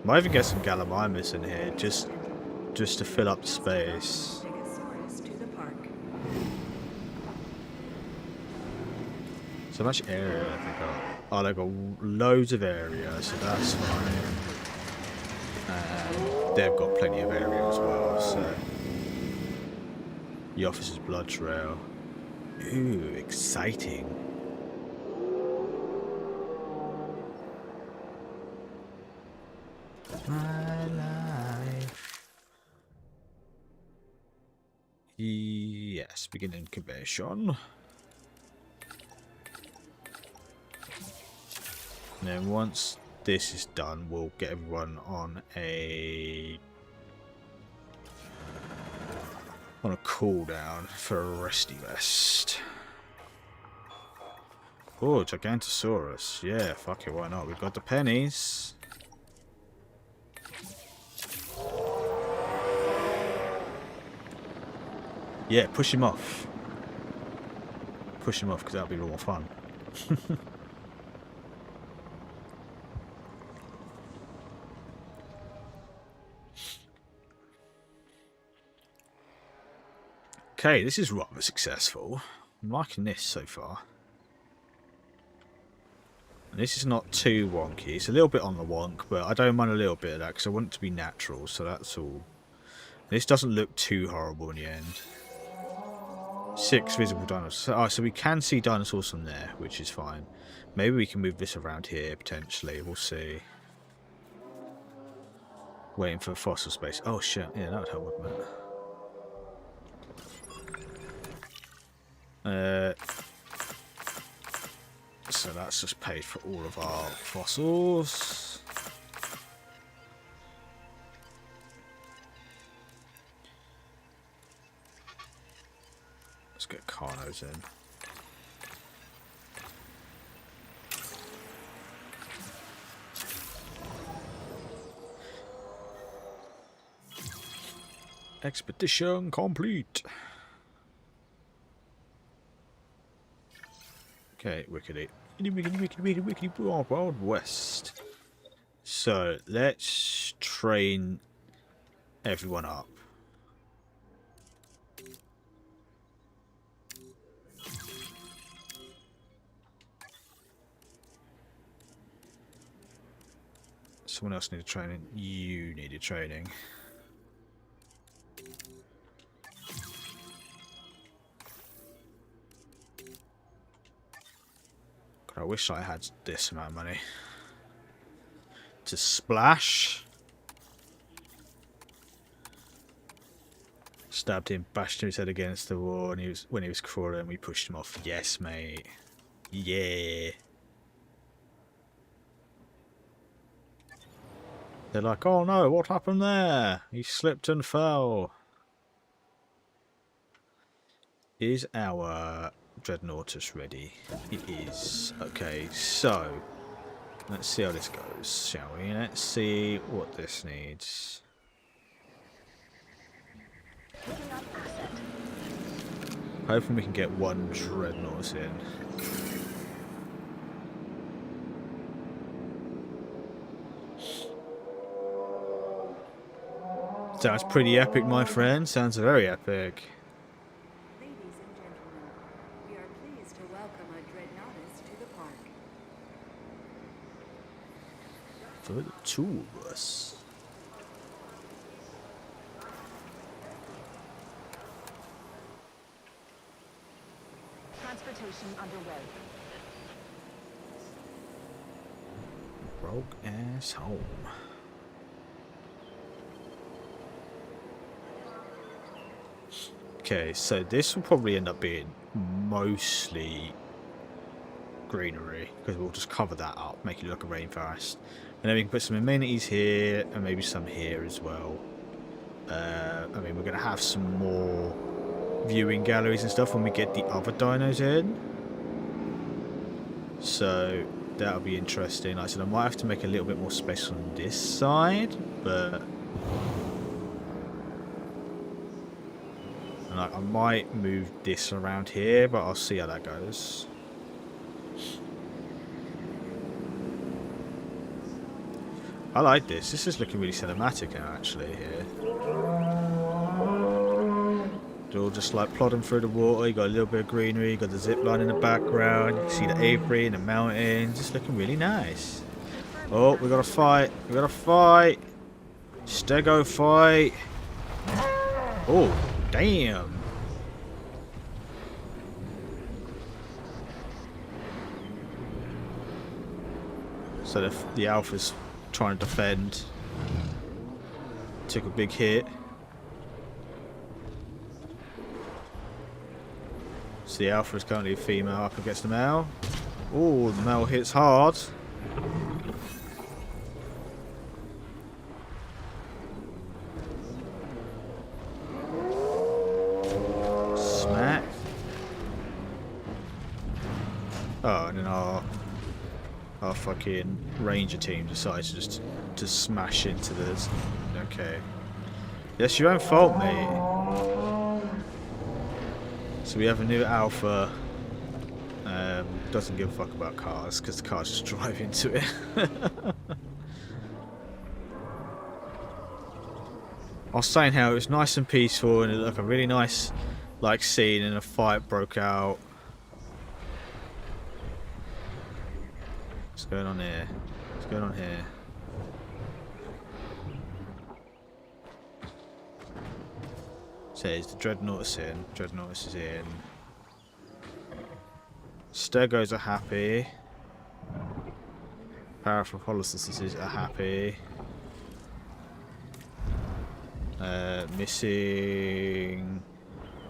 Might even get some Gallimimus in here, just to fill up the space. Stegosaurus to the park. So much area, I think. Oh, they've got loads of area, so that's fine. And they've got plenty of area as well, so. The officer's blood trail. Ooh, exciting. My life. Yes, begin incubation. And then once this is done, we'll get everyone on a cooldown for a resty rest. Oh, Gigantosaurus. Yeah, fuck it, why not? We've got the pennies. Yeah, push him off. Push him off, because that'll be more fun. Okay, this is rather successful. I'm liking this so far. And this is not too wonky. It's a little bit on the wonk, but I don't mind a little bit of that because I want it to be natural, so that's all. This doesn't look too horrible in the end. 6 visible dinosaurs. Oh, so we can see dinosaurs from there, which is fine. Maybe we can move this around here, potentially. We'll see. Waiting for fossil space. Oh, shit. Yeah, that would help, wouldn't it? So that's just paid for all of our fossils. Let's get Carnos in. Expedition complete. Okay, wickedy. Wickedy, Wild West. So, let's train everyone up. Someone else needed training. You needed training. I wish I had this amount of money to splash. Stabbed him, bashed his head against the wall, and when he was crawling, we pushed him off. Yes, mate. Yeah. They're like, oh no, what happened there? He slipped and fell. Is our Dreadnoughtus ready? It is. Okay, so let's see how this goes, shall we? Let's see what this needs. Hoping we can get one Dreadnoughtus in. Sounds pretty epic, my friend. Sounds very epic. Ladies and gentlemen, we are pleased to welcome a Dreadnoughtus to the park. For the two of us. Transportation underway. Broke ass home. Okay, so this will probably end up being mostly greenery, because we'll just cover that up, make it look like a rainforest. And then we can put some amenities here, and maybe some here as well. I mean, we're going to have some more viewing galleries and stuff when we get the other dinos in. So that'll be interesting. Like I said, I might have to make a little bit more space on this side, but and I might move this around here, but I'll see how that goes. I like this. This is looking really cinematic now, actually, here. They're all just like plodding through the water. You got a little bit of greenery. You got the zip line in the background. You can see the apiary and the mountains. Just looking really nice. Oh, we got to fight. We got to fight. Stego fight. Oh, damn. So the alpha's trying to defend. Took a big hit. So the alpha is currently a female up against the male. Oh, the male hits hard. Smack. Oh, and then our fucking ranger team decides to just to smash into this. Okay. That's your own fault, mate. So we have a new alpha. Doesn't give a fuck about cars because the cars just drive into it. I was saying how it was nice and peaceful and it looked like a really nice like scene and a fight broke out. What's going on here? What's going on here? Says the Dreadnought is in. Dreadnought is in. Stegos are happy. Paraphilices are happy. Missing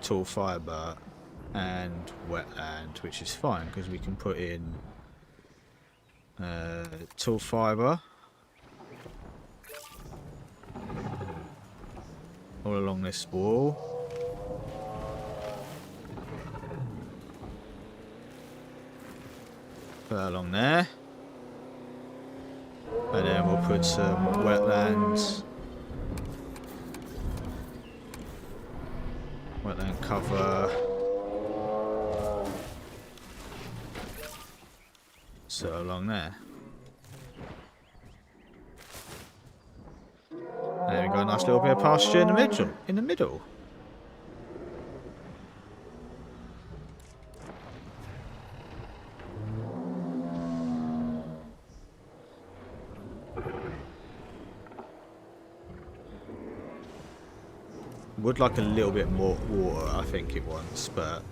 tall fibre and wetland, which is fine because we can put in tall fibre all along this wall. Put that along there. And then we'll put some wetlands. Wetland cover. So along there. There we got a nice little bit of pasture in the middle. In the middle. Would like a little bit more water, I think it wants, but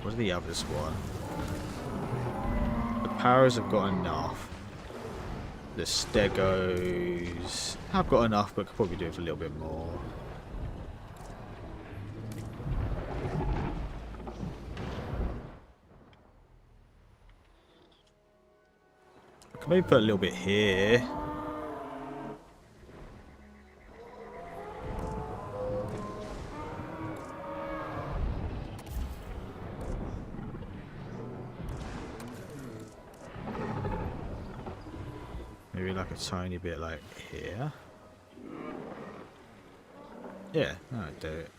what do the others want? The Paras have got enough. The Stegos have got enough, but could probably do with a little bit more. I could maybe put a little bit here. Maybe like a tiny bit like here. Yeah, no, do it.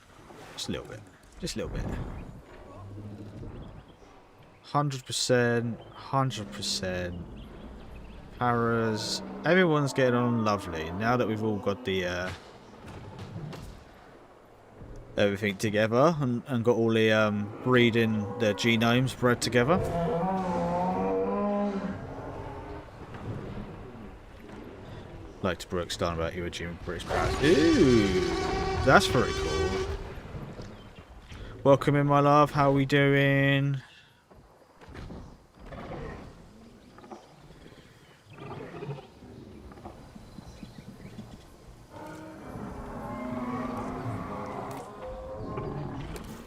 Just a little bit. Just a little bit. 100%. 100%. Paras. Everyone's getting on lovely. Now that we've all got the everything together and got all the breeding, their genomes bred together. Like to Brooks down about you a Jim British Paras. Ooh, that's very cool. Welcome in, my love. How are we doing?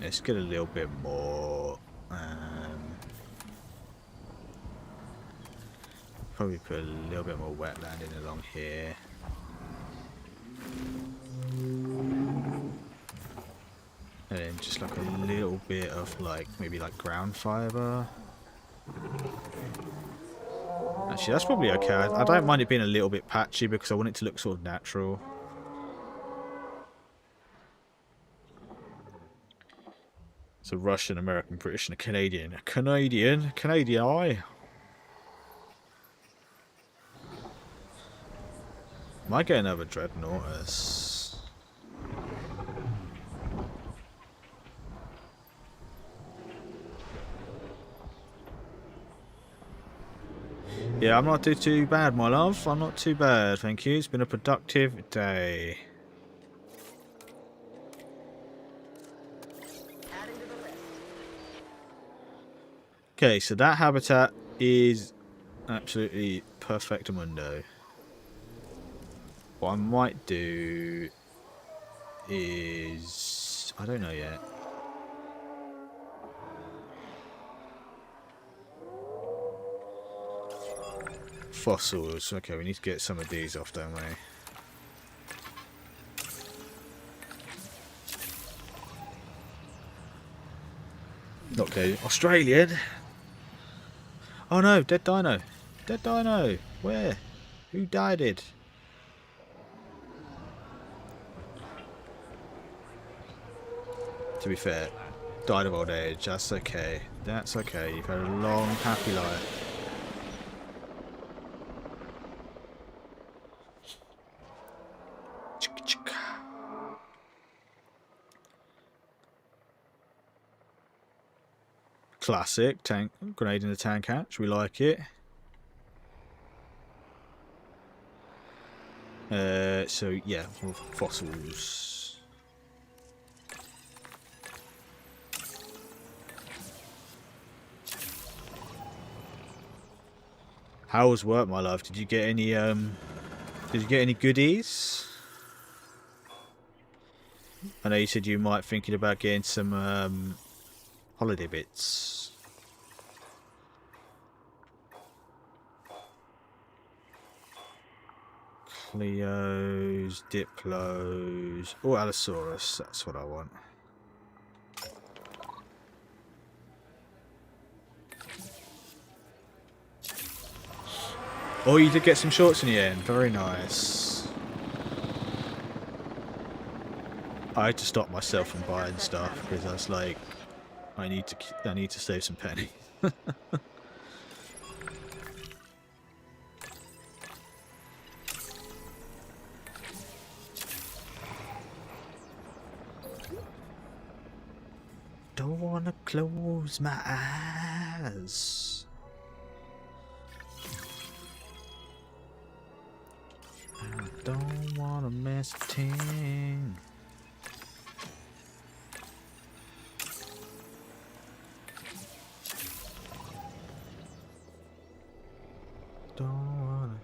Let's get a little bit more. Probably put a little bit more wetland in along here. And then just like a little bit of like maybe like ground fibre. Actually, that's probably okay. I don't mind it being a little bit patchy because I want it to look sort of natural. So Russian, American, British, and a Canadian. Canadian eye. Might get another Dreadnoughtus. Yeah, I'm not too bad, my love. I'm not too bad, thank you. It's been a productive day. Adding to the list. Okay, so that habitat is absolutely perfectamundo. What I might do is... I don't know yet. Fossils. Okay, we need to get some of these off, don't we? Okay, Australian. Oh no, dead dino. Dead dino. Where? Who died it? To be fair, died of old age. That's okay. That's okay. You've had a long, happy life. Classic tank grenade in the tank hatch. We like it. So yeah, more fossils. How was work, my love? Did you get any goodies? I know you said you might thinking about getting some holiday bits. Cleos, Diplos. Oh, Allosaurus. That's what I want. Oh, you did get some shorts in the end. Very nice. I had to stop myself from buying stuff because I was like, I need to save some pennies. Don't wanna close my eyes. I don't wanna miss a thing. Don't wanna.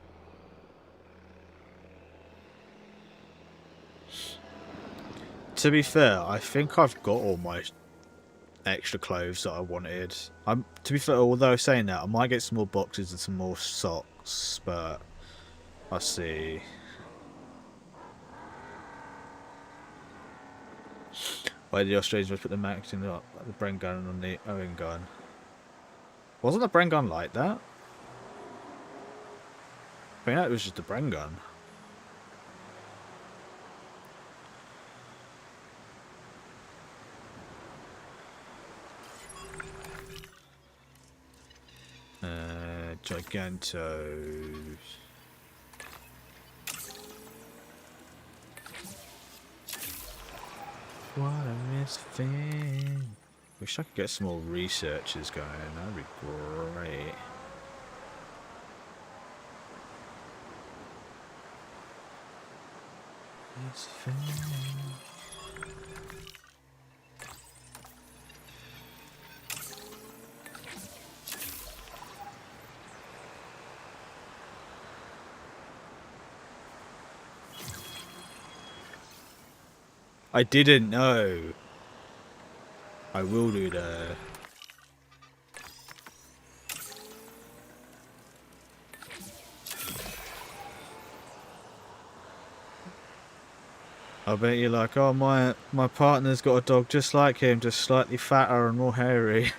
To be fair, I think I've got all my extra clothes that I wanted. To be fair, although saying that, I might get some more boxes and some more socks, but I'll see. Why did the Australians put the max in the Bren gun on the Owen gun? Wasn't the Bren gun like that? I mean, it was just a Bren gun. Gigantos. What a misfit. Wish I could get some more researchers going. That'd be great. Misfit. I didn't know. I will do that. I bet you're like, oh, my partner's got a dog just like him, just slightly fatter and more hairy.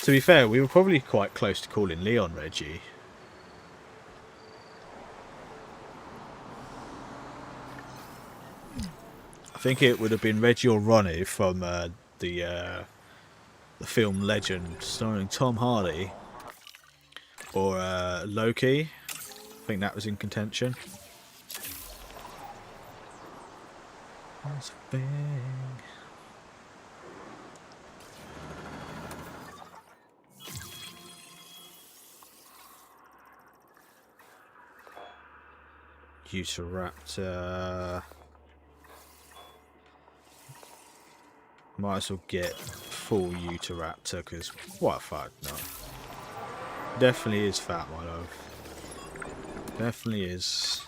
To be fair, we were probably quite close to calling Leon Reggie. I think it would have been Reggie or Ronnie from the film Legend, starring Tom Hardy, or Loki. I think that was in contention. That's a thing. Utahraptor. Might as well get full Utahraptor, because what a fuck, no. Definitely is fat, my love. Definitely is.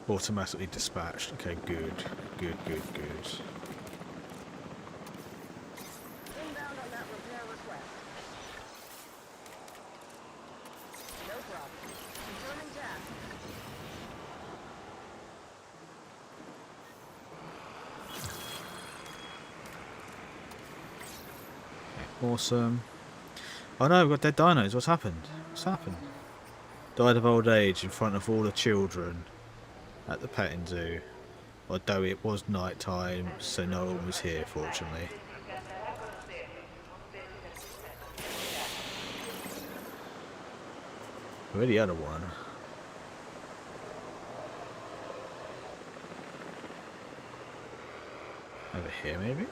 Automatically dispatched. Okay, good. Good, good, good. Inbound on that repair request. No problem. Confirming task. Awesome. Oh no, we've got dead dinos. What's happened? What's happened? Died of old age in front of all the children at the petting zoo. Although it was night time, so no one was here, fortunately. Where's the other one? Over here, maybe?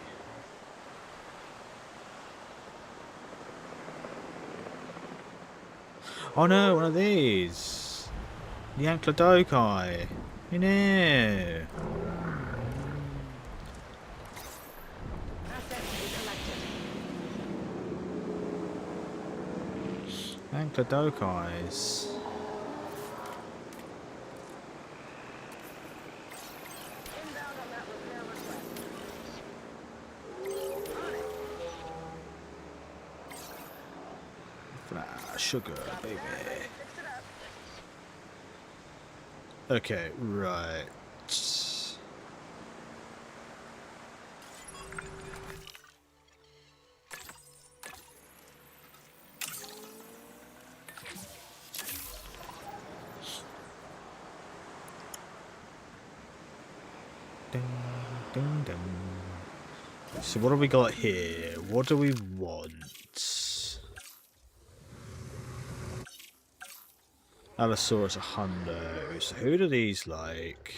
Oh no, one of these! The Anklodokai! You know! Assets to be collected. Ankledokais. Inbound on that repair request. On it. Sugar, baby. Fix it up. Okay, right. Ding, ding, ding. So what do we got here? What do we want? Allosaurus a hundo. So who do these like?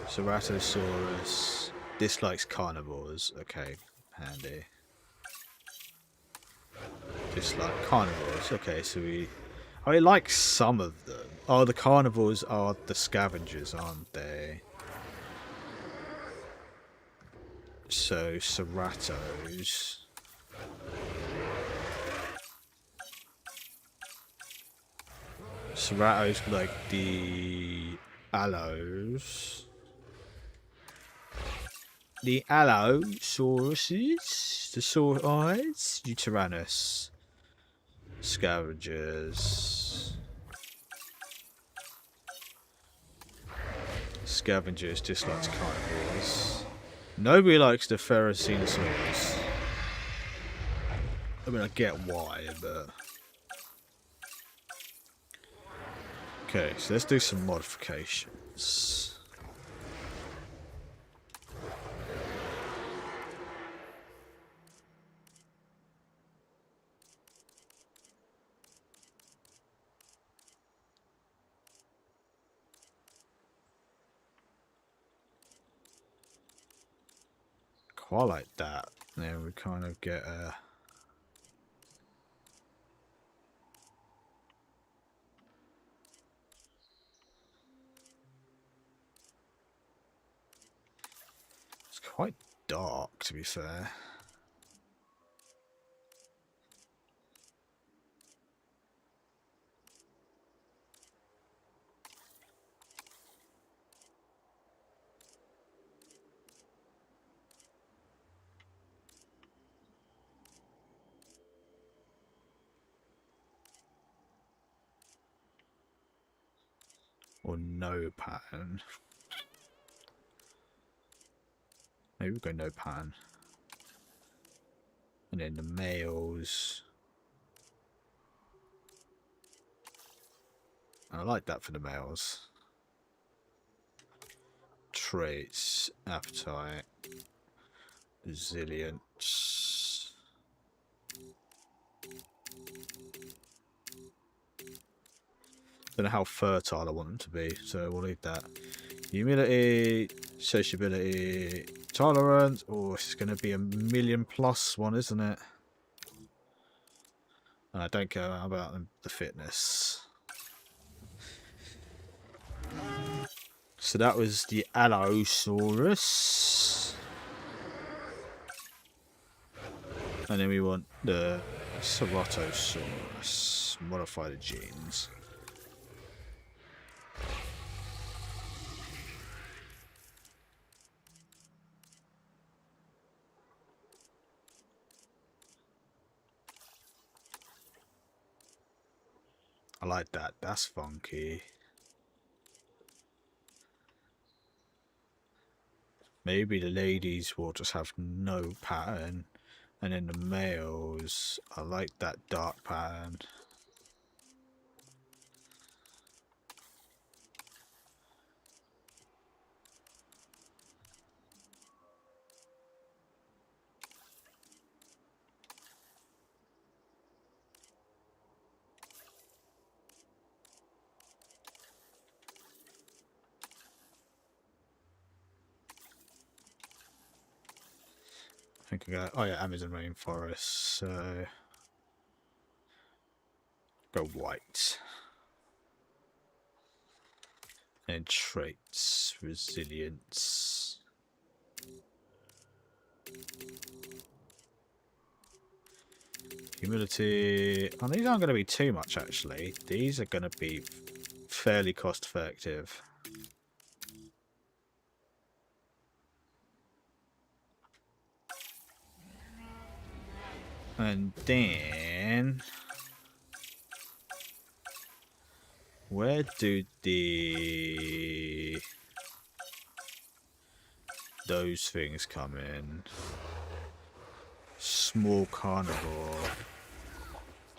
Ceratosaurus dislikes carnivores. Okay, handy. Dislike carnivores. Okay, so we. Oh, it likes some of them. Oh, the carnivores are the scavengers, aren't they? So Ceratos. Ceratos like the Allos. The Allosauruses. The Saurides. Deuteranus. Scavengers. Scavengers dislikes carnivores. Nobody likes the Ferrocenosaurus. I mean, I get why, but... Okay, so let's do some modifications. Quite like that. Then we kind of get a... It's quite dark, to be fair. Or no pattern. Maybe we'll go no pattern. And then the males. I like that for the males. Traits, appetite, resilience. Don't know how fertile I want them to be, so we'll leave that. Humility, sociability, tolerance. Oh, it's going to be a 1,000,000+ one, isn't it? I don't care about the fitness. So that was the Allosaurus. And then we want the Ceratosaurus. Modify the genes. I like that. That's funky. Maybe the ladies will just have no pattern. And then the males, I like that dark pattern. I think I got, oh yeah, Amazon rainforest, so go white. And traits, resilience. Humility. Oh, these aren't going to be too much actually. These are going to be fairly cost effective. And then where do those things come in? Small carnivore.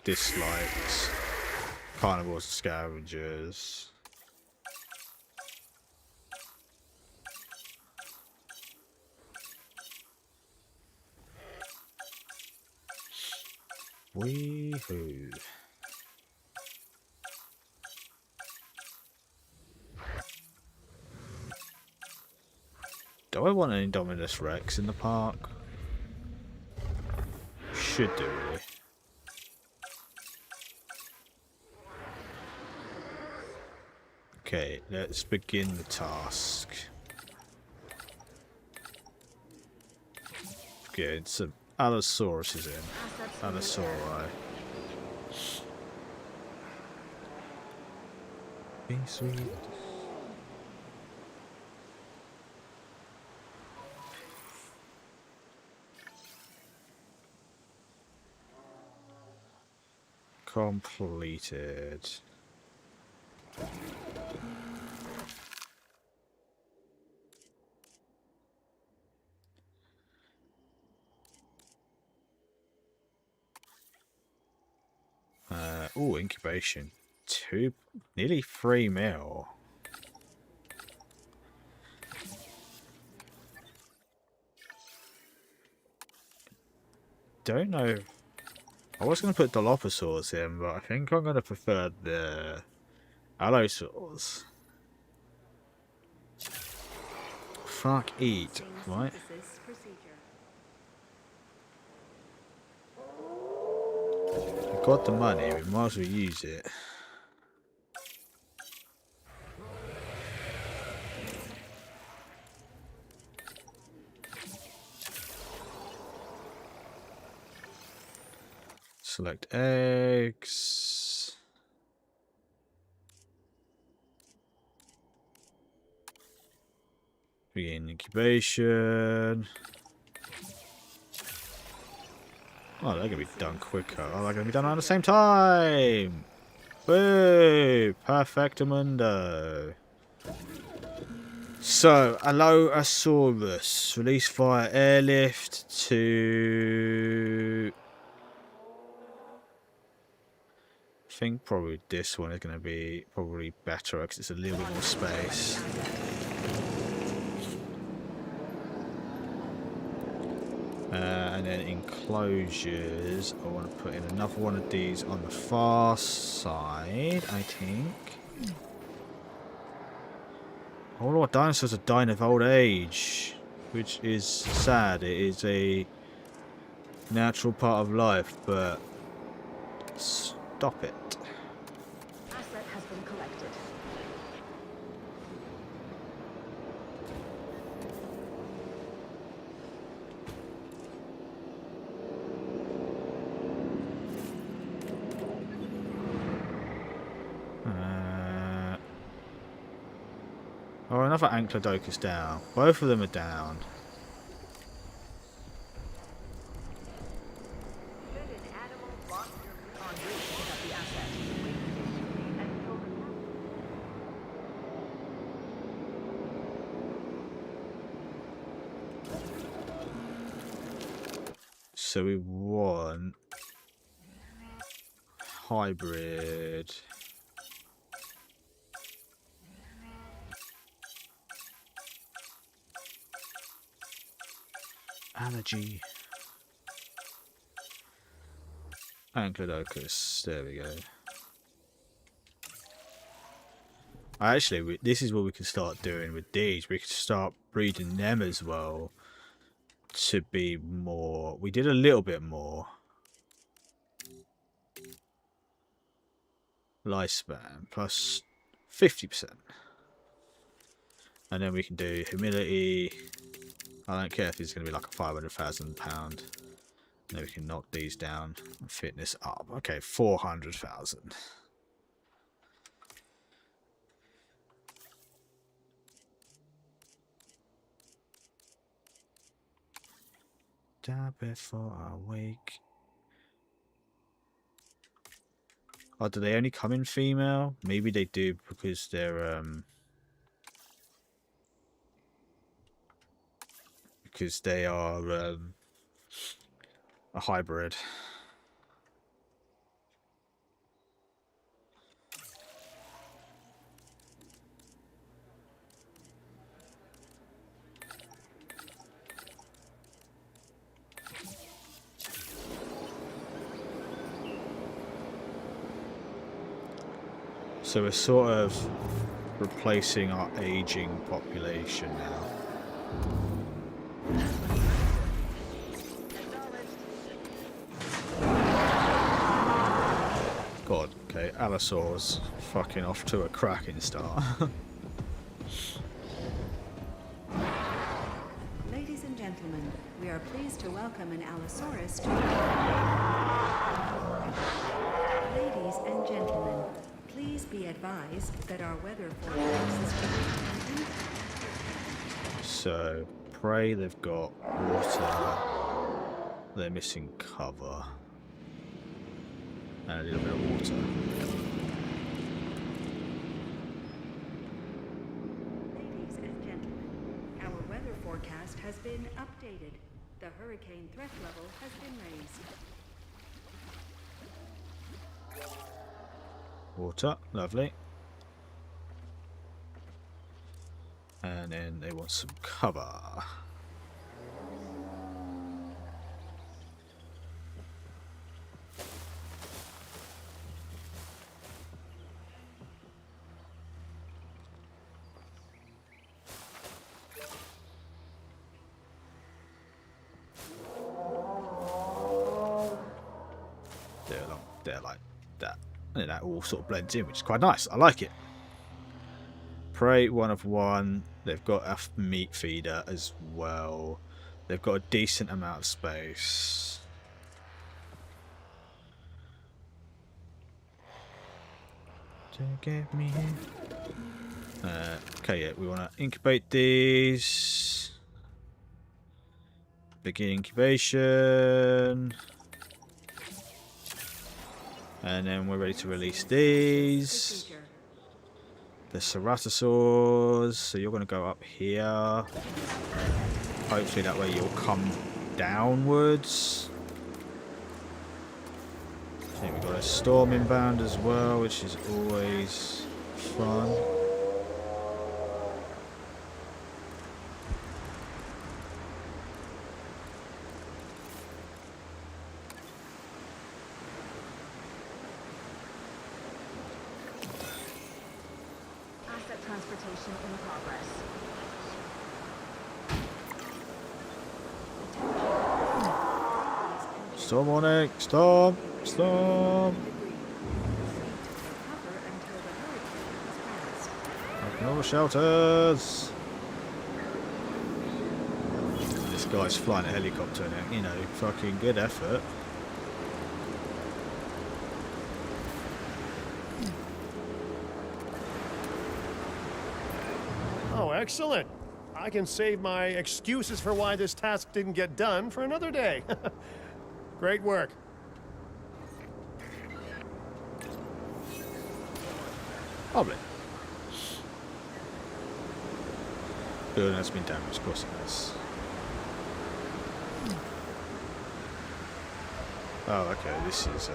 Dislikes. Carnivores, scavengers. Wee-hoo. Do I want an Indominus Rex in the park? Should do, really. Okay, let's begin the task. Okay, some Allosaurus is in. Allosauri. Be sweet. Completed. Oh, incubation. Nearly 3 mil. Don't know. I was going to put Dilophosaurs in, but I think I'm going to prefer the Allosaurs. Fuck, eat, right? Synthesis procedure. We've got the money, we might as well use it. Select eggs. Begin incubation. Oh, they're gonna be done quicker. Oh, they're gonna be done around the same time. Woo! Perfectamundo. So, Allosaurus, released via airlift to... I think probably this one is going to be probably better because it's a little bit more space. And then enclosures, I want to put in another one of these on the far side, I think. A lot of dinosaurs are dying of old age, which is sad. It is a natural part of life, but stop it. Asset has been collected. Oh, another Ankylodocus down. Both of them are down. Should an animal block your en route to pick up the asset? Wait patiently until the So we want hybrid. Allergy. Ankylodocus. There we go. Actually, this is what we can start doing with these. We can start breeding them as well to be more. We did a little bit more lifespan plus 50%, and then we can do humility. I don't care if it's going to be like a £500,000. Then we can knock these down and fitness up. Okay, 400,000. Down before I wake. Oh, do they only come in female? Maybe they do because they're because they are a hybrid. So we're sort of replacing our aging population now. God, okay, Allosaurus fucking off to a cracking start. Ladies and gentlemen, we are pleased to welcome an Allosaurus to... Ladies and gentlemen, please be advised that our weather forecast is changing. So, prey, they've got water. They're missing cover. And a little bit of water. Ladies and gentlemen, our weather forecast has been updated. The hurricane threat level has been raised. Water, lovely. And then they want some cover. They're like that. And that all sort of blends in, which is quite nice. I like it. Prey, 1 of 1. They've got a meat feeder as well. They've got a decent amount of space. To get me okay, yeah, we want to incubate these. Begin incubation. And then we're ready to release these. Procedure. The ceratosaurs. So you're going to go up here. Hopefully that way you'll come downwards. I think we've got a storm inbound as well, which is always fun. Asset transportation in progress. Storm warning! Storm! Storm! Cover until the hurricane has passed. Open all the shelters! This guy's flying a helicopter now, you know, fucking good effort. Oh, excellent. I can save my excuses for why this task didn't get done for another day. Great work. Lovely. Building has been damaged, of course it has. Oh, okay, this is,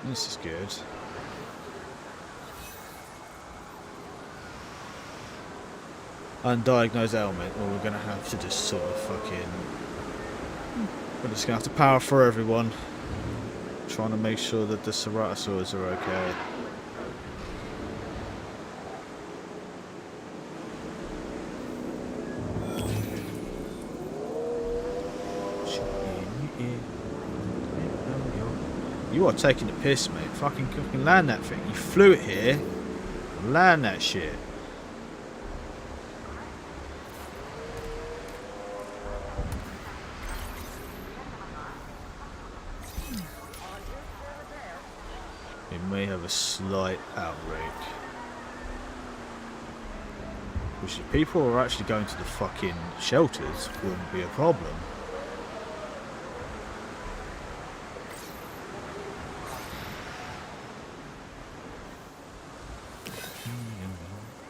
this is good. Undiagnosed ailment, or we're going to have to just sort of fucking... We're just going to have to power through everyone. Trying to make sure that the ceratosaurs are okay. You are taking the piss, mate. Fucking land that thing. You flew it here. Land that shit. We may have a slight outbreak. Which if people are actually going to the fucking shelters wouldn't be a problem.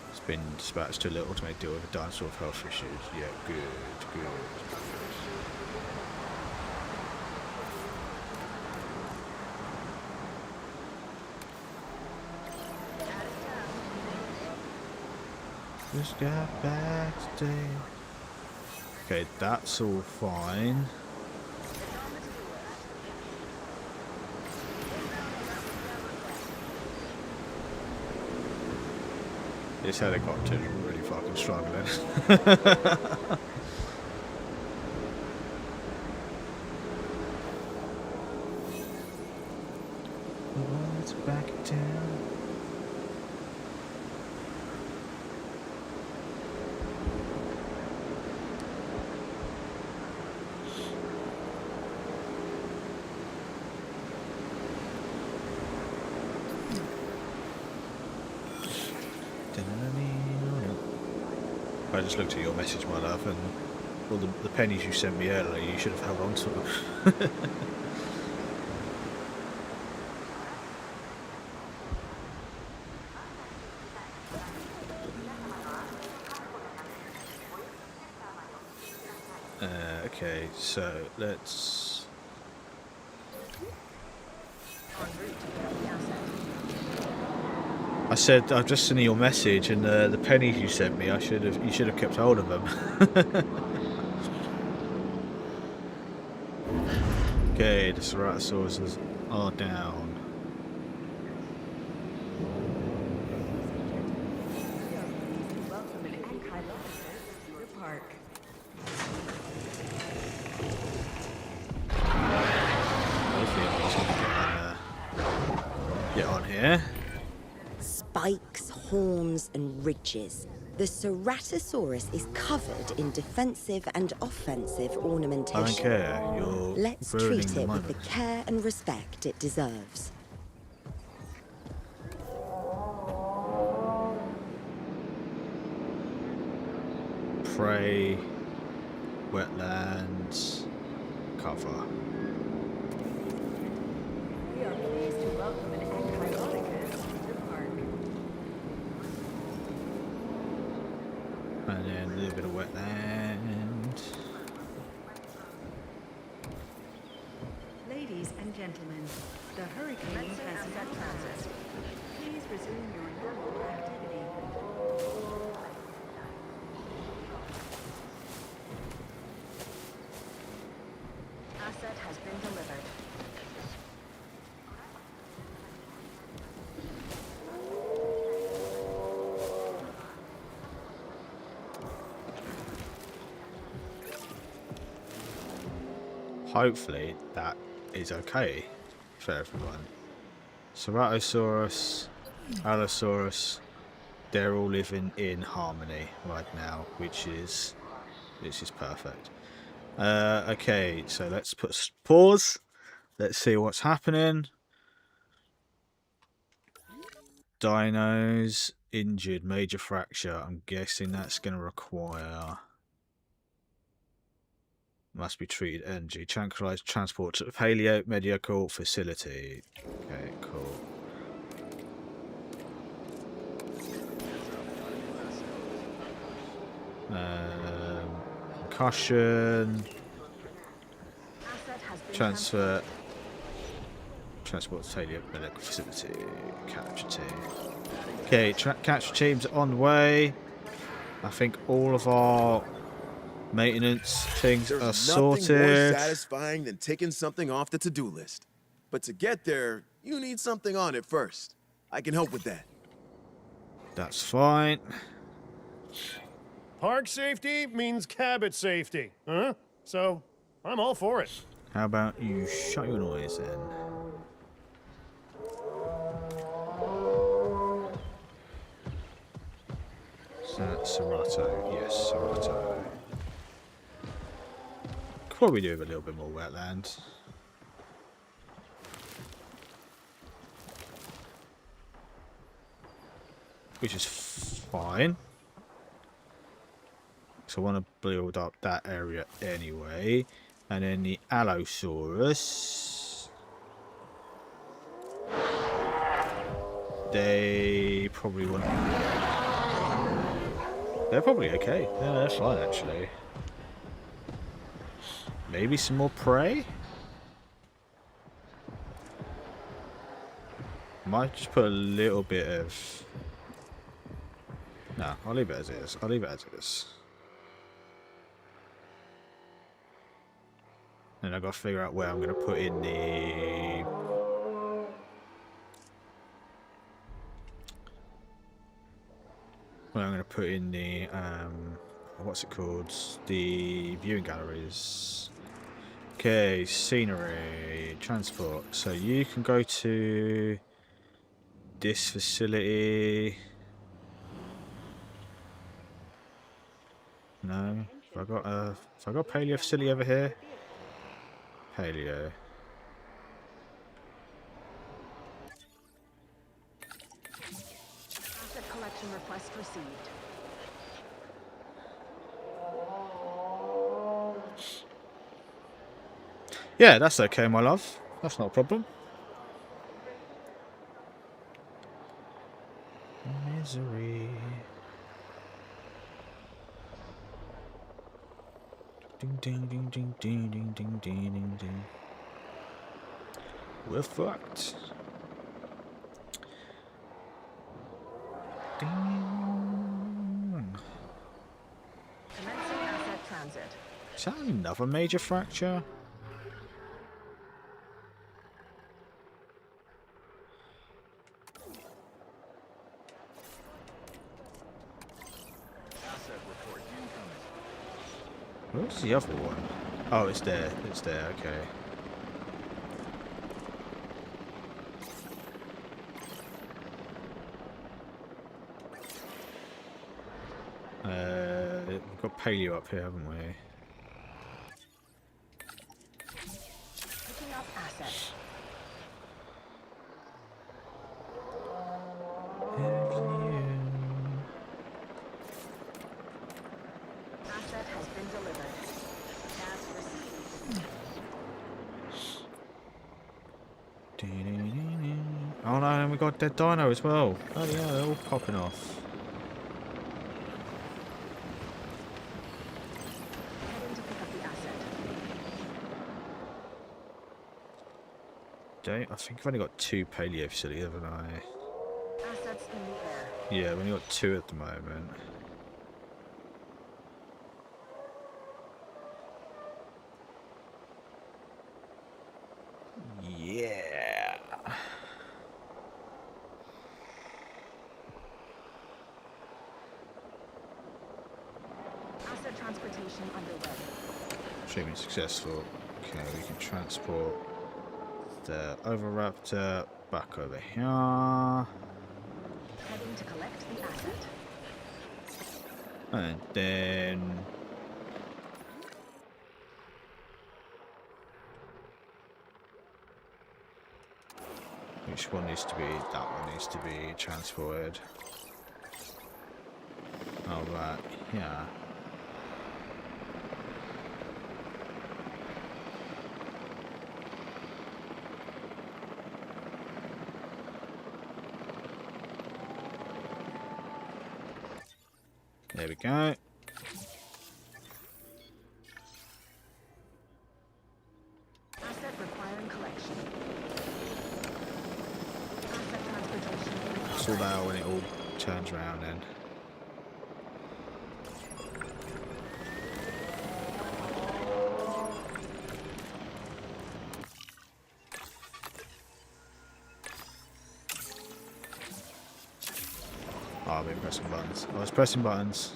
It's been dispatched to a little automated deal with a dinosaur with health issues. Yeah, good, good. Just got back today. Okay, that's all fine. This helicopter is really fucking struggling. It's back in town. I just looked at your message, my love, and all the pennies you sent me earlier, you should have held on to them. Okay, so let's... En route to pick up the asset. I said I've just seen your message, and the pennies you sent me, you should have kept hold of them. Okay, the ceratosaurs are down. Welcome and Cedar Park. Hopefully I'm just gonna get on here. Spikes, horns, and ridges. The Ceratosaurus is covered in defensive and offensive I don't ornamentation. care. You're Let's ruining treat the it with moment. the care and respect it deserves. Prey, wetlands, cover. We are pleased to welcome an Enchironic to the park. And then a little bit of wetland. Ladies and gentlemen, the hurricane Commencing has asset now transit. passed. Please resume your normal activity. Asset has been delivered. Hopefully that is okay for everyone. Ceratosaurus, Allosaurus, they're all living in harmony right now, which is perfect. Okay, so let's put pause. Let's see what's happening. Dinos injured, major fracture. I'm guessing that's going to require. Must be treated energy. Tranquilized transport to the paleo medical facility. Okay, cool. Concussion. Asset has been Transfer. Transport to paleo medical facility. Capture team. Okay, capture team's on the way. I think all of our maintenance things are There's nothing more sorted. satisfying than taking something off the to-do list. But to get there, you need something on it first. I can help with that. That's fine. Park safety means cabot safety, huh? So, I'm all for it. How about you shut your noise then? Is that Serato? Yes, Serato. Could probably do with a little bit more wetland. Which is fine. So I want to build up that area anyway. And then the Allosaurus. They probably want. They're probably okay. Yeah, they're fine actually. Maybe some more prey? Might just put a little bit of. No, I'll leave it as is. I'll leave it as is. And I've got to figure out where I'm going to put in the. Where I'm going to put in the. What's it called? The viewing galleries. Okay, scenery, transport. So you can go to this facility. No, have I got paleo facility over here? Paleo. Asset collection request received. Yeah, that's okay, my love. That's not a problem. Misery. Ding ding ding ding ding ding ding ding ding ding. We're fucked. Ding. Commencing asset transit. Is that another major fracture? Where's the other one? Oh, it's there. It's there. Okay. We've got paleo up here, haven't we? Picking up asset. Asset has been delivered. Task received. and we got dead dino as well. Oh yeah, they're all popping off. Heading to pick up the asset. I think I've only got 2 paleo facilities, haven't I? Assets in the air. Yeah, I've only got 2 at the moment. Yeah. Asset transportation underway. Treatment successful. Okay, we can transport the Oviraptor back over here. Heading to collect the asset. And then... which one needs to be... that one needs to be transported. Oh, right. Yeah. There we go. Asset requiring collection. Asset transportation in Sort that progress. out when it all turns around then. Oh, I've been pressing buttons. I was pressing buttons.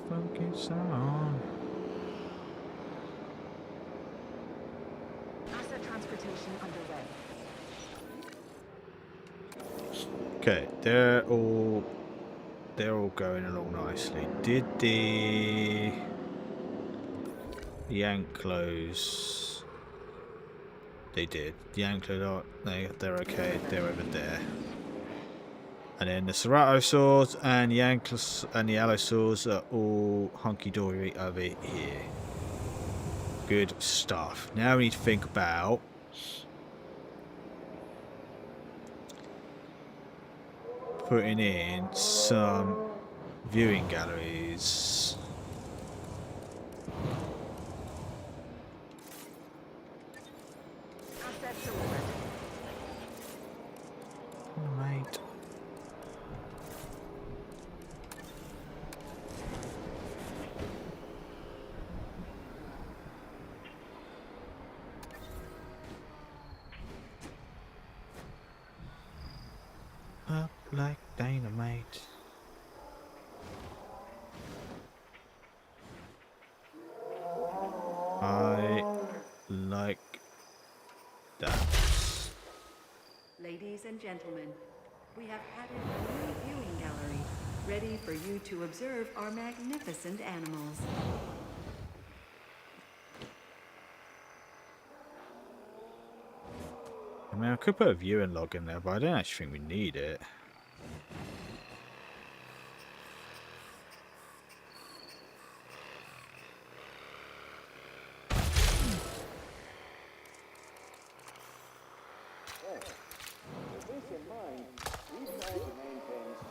Focus on. Asset transportation underway. Okay, they're all going along nicely. Did the Anklos? They did. The Anklos, they're okay. They're over there. And then the Ceratosaurs and the Anklos and the Allosaurs are all hunky-dory over here. Good stuff. Now we need to think about putting in some viewing galleries. Asset delivered. Right. Up like dynamite. I like that. Ladies and gentlemen, we have added a new viewing gallery, ready for you to observe our magnificent animals. I mean, I could put a viewing log in there, but I don't actually think we need it.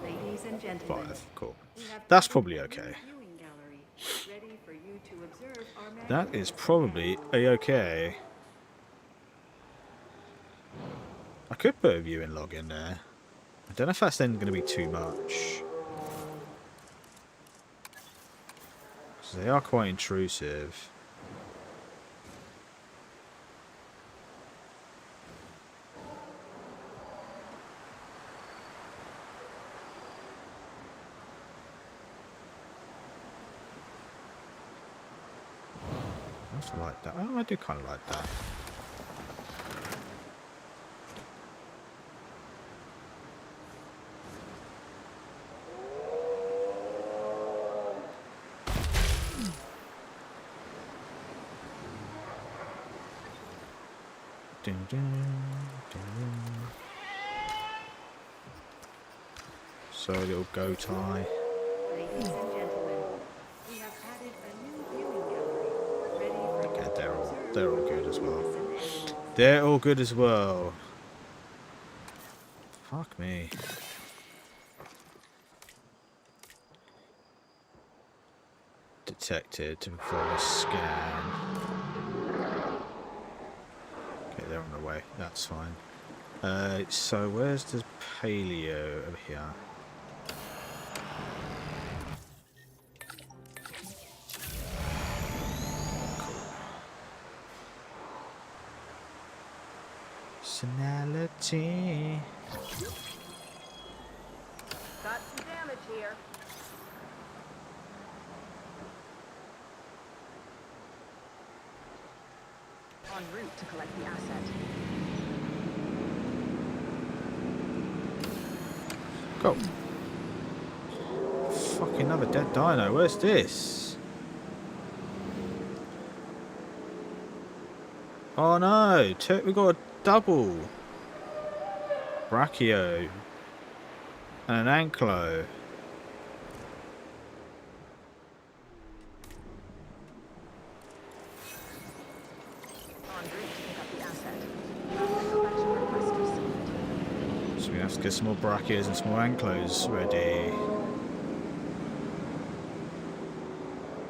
Ladies and gentlemen, 5, cool. we have That's added probably a new okay. viewing gallery, ready for you to observe our That is magnificent probably a-okay. I could put a viewing log in there. I don't know if that's then going to be too much. 'Cause they are quite intrusive. I also like that. Oh, I do kind of like that. Dun, dun, dun. So little goat eye. Ladies and gentlemen, we have added a new viewing gallery, ready for Okay, you to observe they're all good as well. shenanigans. They're all good as well. Fuck me. Detected to perform a scan. Okay, they're on the way. That's fine. So where's the paleo over here? Personality. Got some damage here. En route to collect the asset. Go. Fucking another dead dino. Where's this? Oh no! We got a double. Brachio. And an anklo. En route to pick up the asset. Asset collection request received. So we have to get some more brachios and some more anklos ready.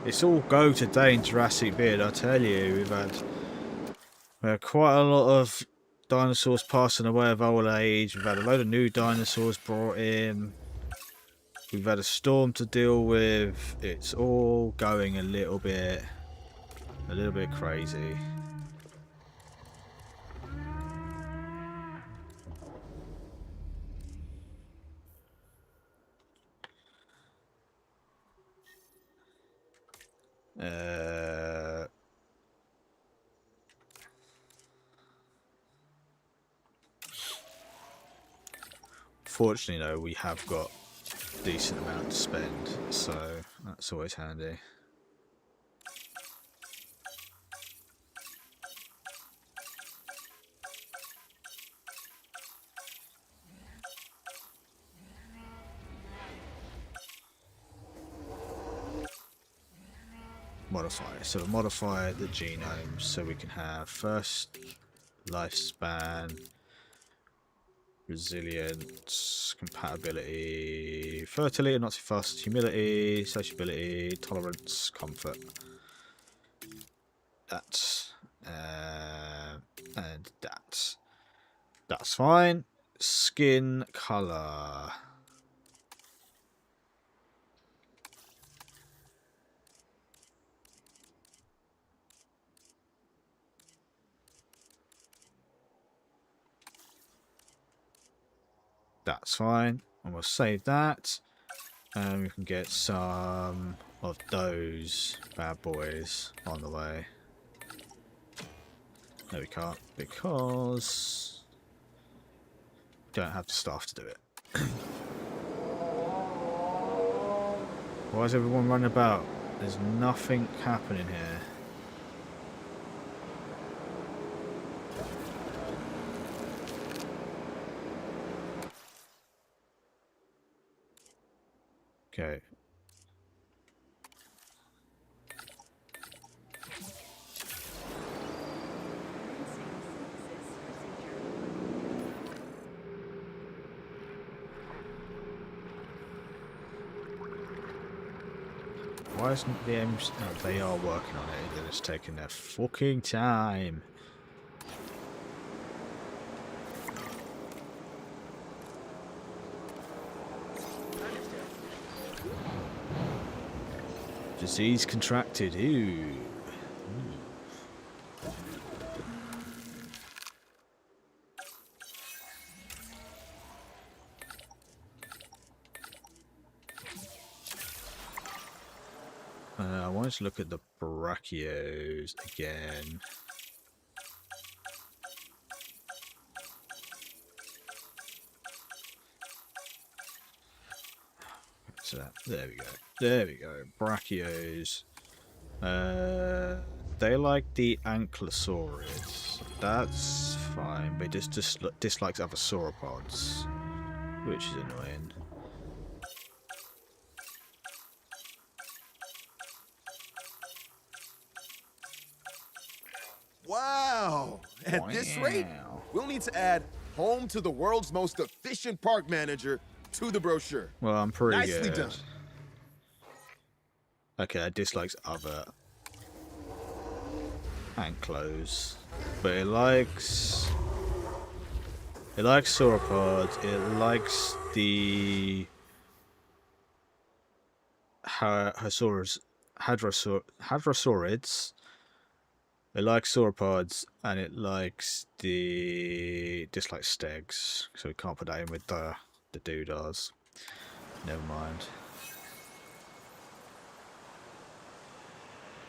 It's all go today in Jurassic Beard, I tell you. We've had quite a lot of dinosaurs passing away of old age. We've had a load of new dinosaurs brought in. We've had a storm to deal with. It's all going a little bit crazy. Fortunately, though, we have got a decent amount to spend, so that's always handy. Modify. So we'll modify the genome so we can have first lifespan, resilience, compatibility, fertility, not too fast, humility, sociability, tolerance, comfort. That's and that's fine. Skin color. That's fine, and we'll save that, and we can get some of those bad boys on the way. No, we can't, because we don't have the staff to do it. Why is everyone running about? There's nothing happening here. Okay. Why isn't the M? Oh, they are working on it. They're just taking their fucking time. Disease contracted. Ew. I wanted to look at the brachios again. So there we go. There we go. Brachios. They like the ankylosaurids. That's fine, but it just dislikes other sauropods, which is annoying. Wow! At this rate, Wow. we'll need to add home to the world's most efficient park manager to the brochure. Well, I'm pretty Nicely good. done. Okay, that dislikes other and close, but it likes sauropods. It likes the hadrosaurids. It likes sauropods, and it likes the dislikes stegs. So we can't put that in with the doodars. Never mind.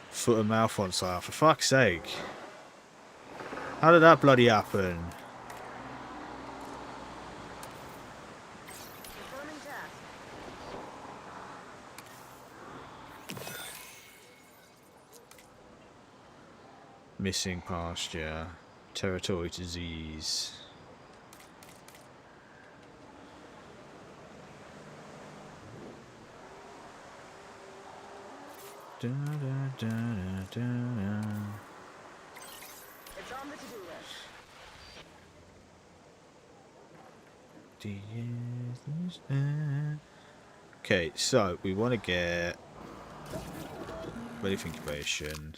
Foot and mouth on sale, for fuck's sake. How did that bloody happen? Performing task. Missing pasture. Territory disease. Da, da, da, da, da. It's on the to-do list. Okay, so we want to get ready for incubation.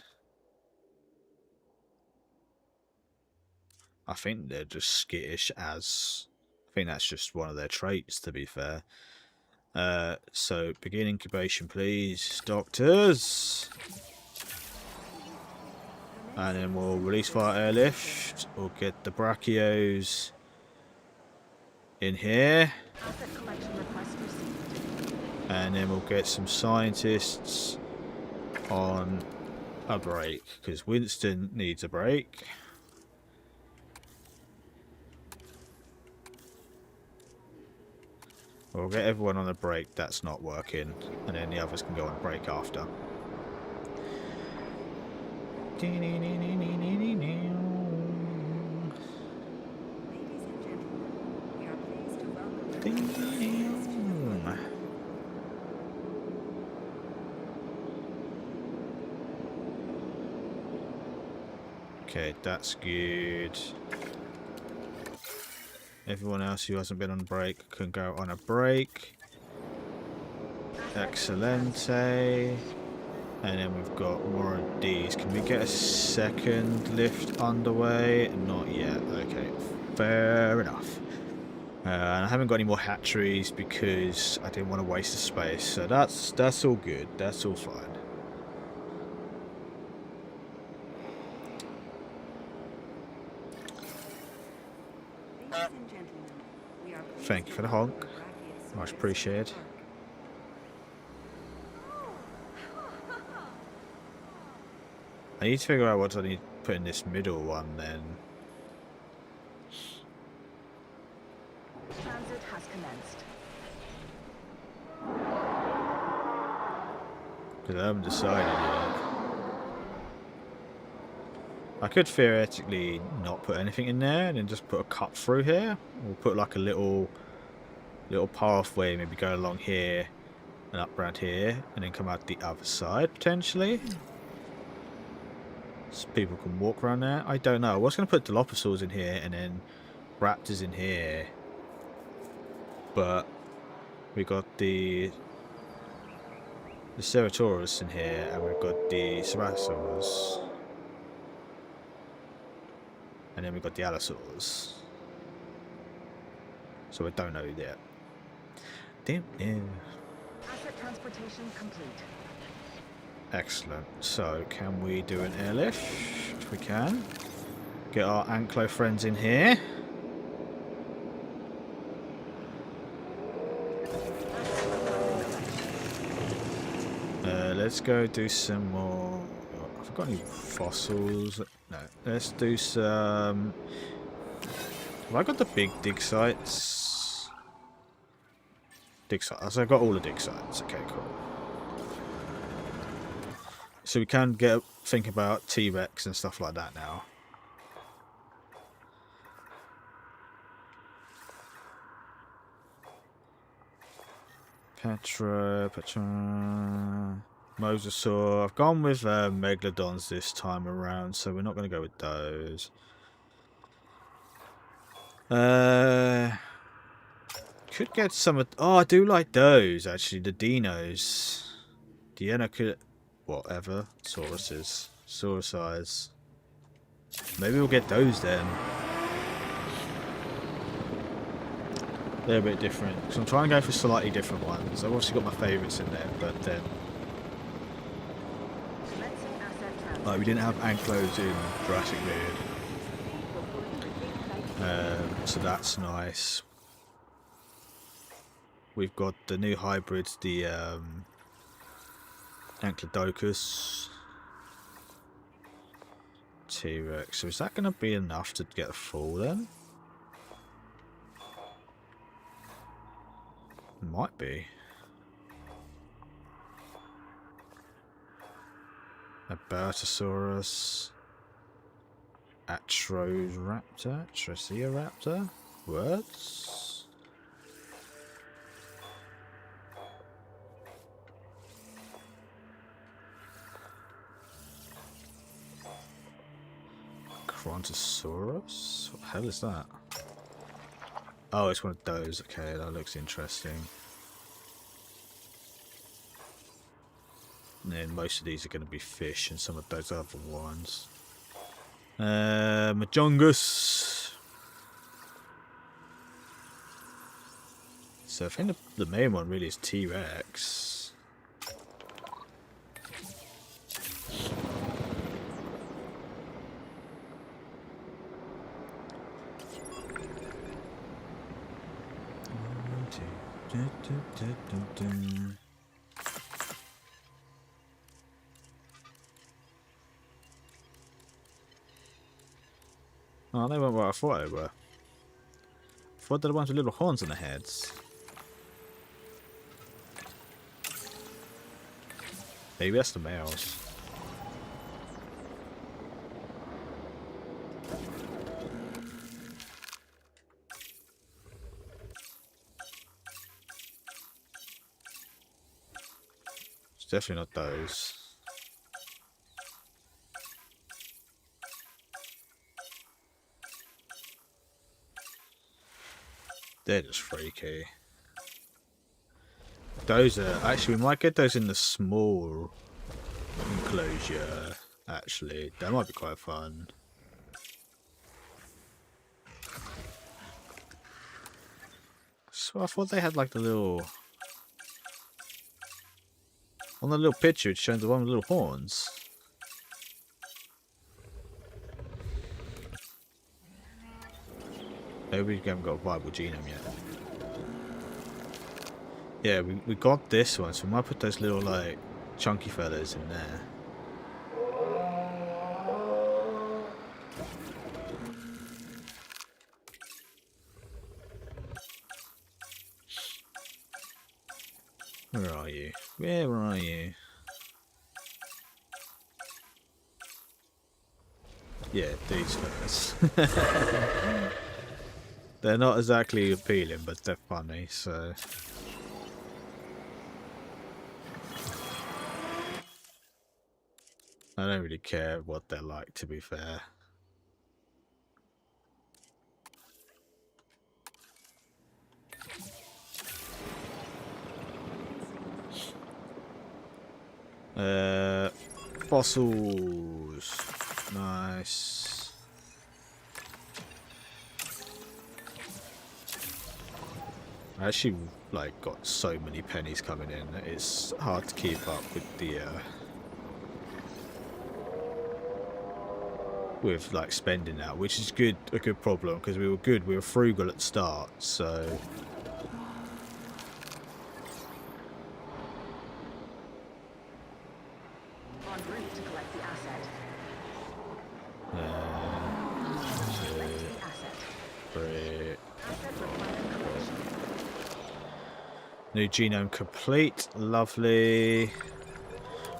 I think they're just skittish as... I think that's just one of their traits, to be fair. So begin incubation, please, doctors. And then we'll release fire airlift. We'll get the brachios in here. Asset collection request received. And then we'll get some scientists on a break, because Winston needs a break. We'll get everyone on a break that's not working, and then the others can go on a break after. Ladies and gentlemen, we are pleased to welcome Okay, that's good. Everyone else who hasn't been on break can go on a break. Excelente. And then we've got more of these. Can we get a second lift underway? Not yet. Okay, fair enough. And I haven't got any more hatcheries because I didn't want to waste the space. So that's all good. That's all fine. Ladies and gentlemen, we are pleased Thank you to for the welcome honk. Brachiosaurus Much to the appreciated. park. I need to figure out what I need to put in this middle one then. Transit has commenced. Because I haven't decided yet. I could theoretically not put anything in there and then just put a cut through here. Or put like a little pathway, maybe go along here and up around here and then come out the other side potentially. So people can walk around there. I don't know. I was going to put Dilophosaurs in here and then Raptors in here. But we got the Ceratosaurus in here and we've got the Ceratosaurus. And then we've got the Allosaurs. So I don't know yet. Damn. Asset transportation complete. Excellent. So can we do an airlift? If we can. Get our Anklo friends in here. Let's go do some more. Have I got any fossils? No. Let's do some. Have I got the big dig sites? Dig sites. So I've got all the dig sites. Okay, cool. So we can think about T-Rex and stuff like that now. Petra. Mosasaur. I've gone with Megalodons this time around, so we're not going to go with those. Could get some of... Oh, I do like those, actually. The Dinos. Whatever. Sauruses. Saurus. Maybe we'll get those then. They're a bit different. Because I'm trying to go for slightly different ones. I've obviously got my favourites in there, but then... Like, we didn't have Anklos in Jurassic World. So that's nice. We've got the new hybrids, the Ankylosaurus, T-Rex. So is that going to be enough to get a full then? Might be. Albertosaurus, Atroraptor, Triceratops. Words? Brontosaurus? What the hell is that? Oh, it's one of those. Okay, that looks interesting. And then most of these are going to be fish and some of those other ones. Majongus. So I think the main one really is T-Rex. Oh, they weren't what I thought they were. I thought they were the ones with little horns on their heads. Maybe that's the males. It's definitely not those. They're just freaky. Those are... Actually, we might get those in the small enclosure, actually. That might be quite fun. So I thought they had like the little... On the little picture, it's showing the one with little horns. Maybe we haven't got a viable genome yet. Yeah, we got this one, so we might put those little, like, chunky fellas in there. Where are you? Where are you? Yeah, these fellas. They're not exactly appealing, but they're funny, so... I don't really care what they're like, to be fair. Fossils. Nice. I actually like got so many pennies coming in. It's hard to keep up with the with like spending that, which is a good problem because we were frugal at the start, so En route to collect the asset. two, Asset. three. Asset requiring collection. New genome complete. Lovely.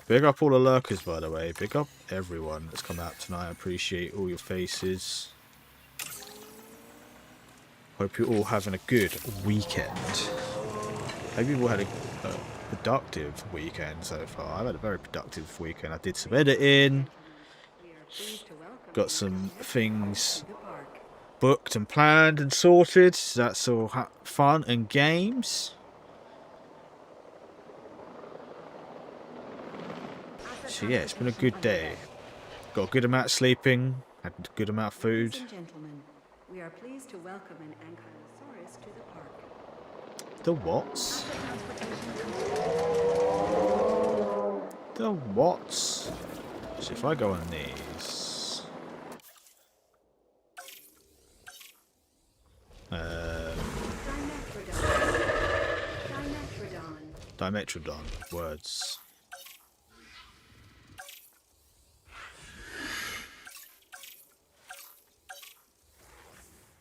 Big up all the lurkers, by the way. Big up everyone that's come out tonight. I appreciate all your faces. Hope you're all having a good weekend. Hope you all had a productive weekend so far. I've had a very productive weekend. I did some editing, We are pleased to welcome got you some to things the park. booked and planned and sorted. So that's all fun and games. Asset So yeah, it's been a transportation good day. underway. Got a good amount of sleeping, had a good amount of food. Ladies and gentlemen, we are pleased to welcome an Ankylosaurus to the park. The what's? Asset transportation complete. The what's? So if I go on these... Dimetrodon. Dimetrodon, words.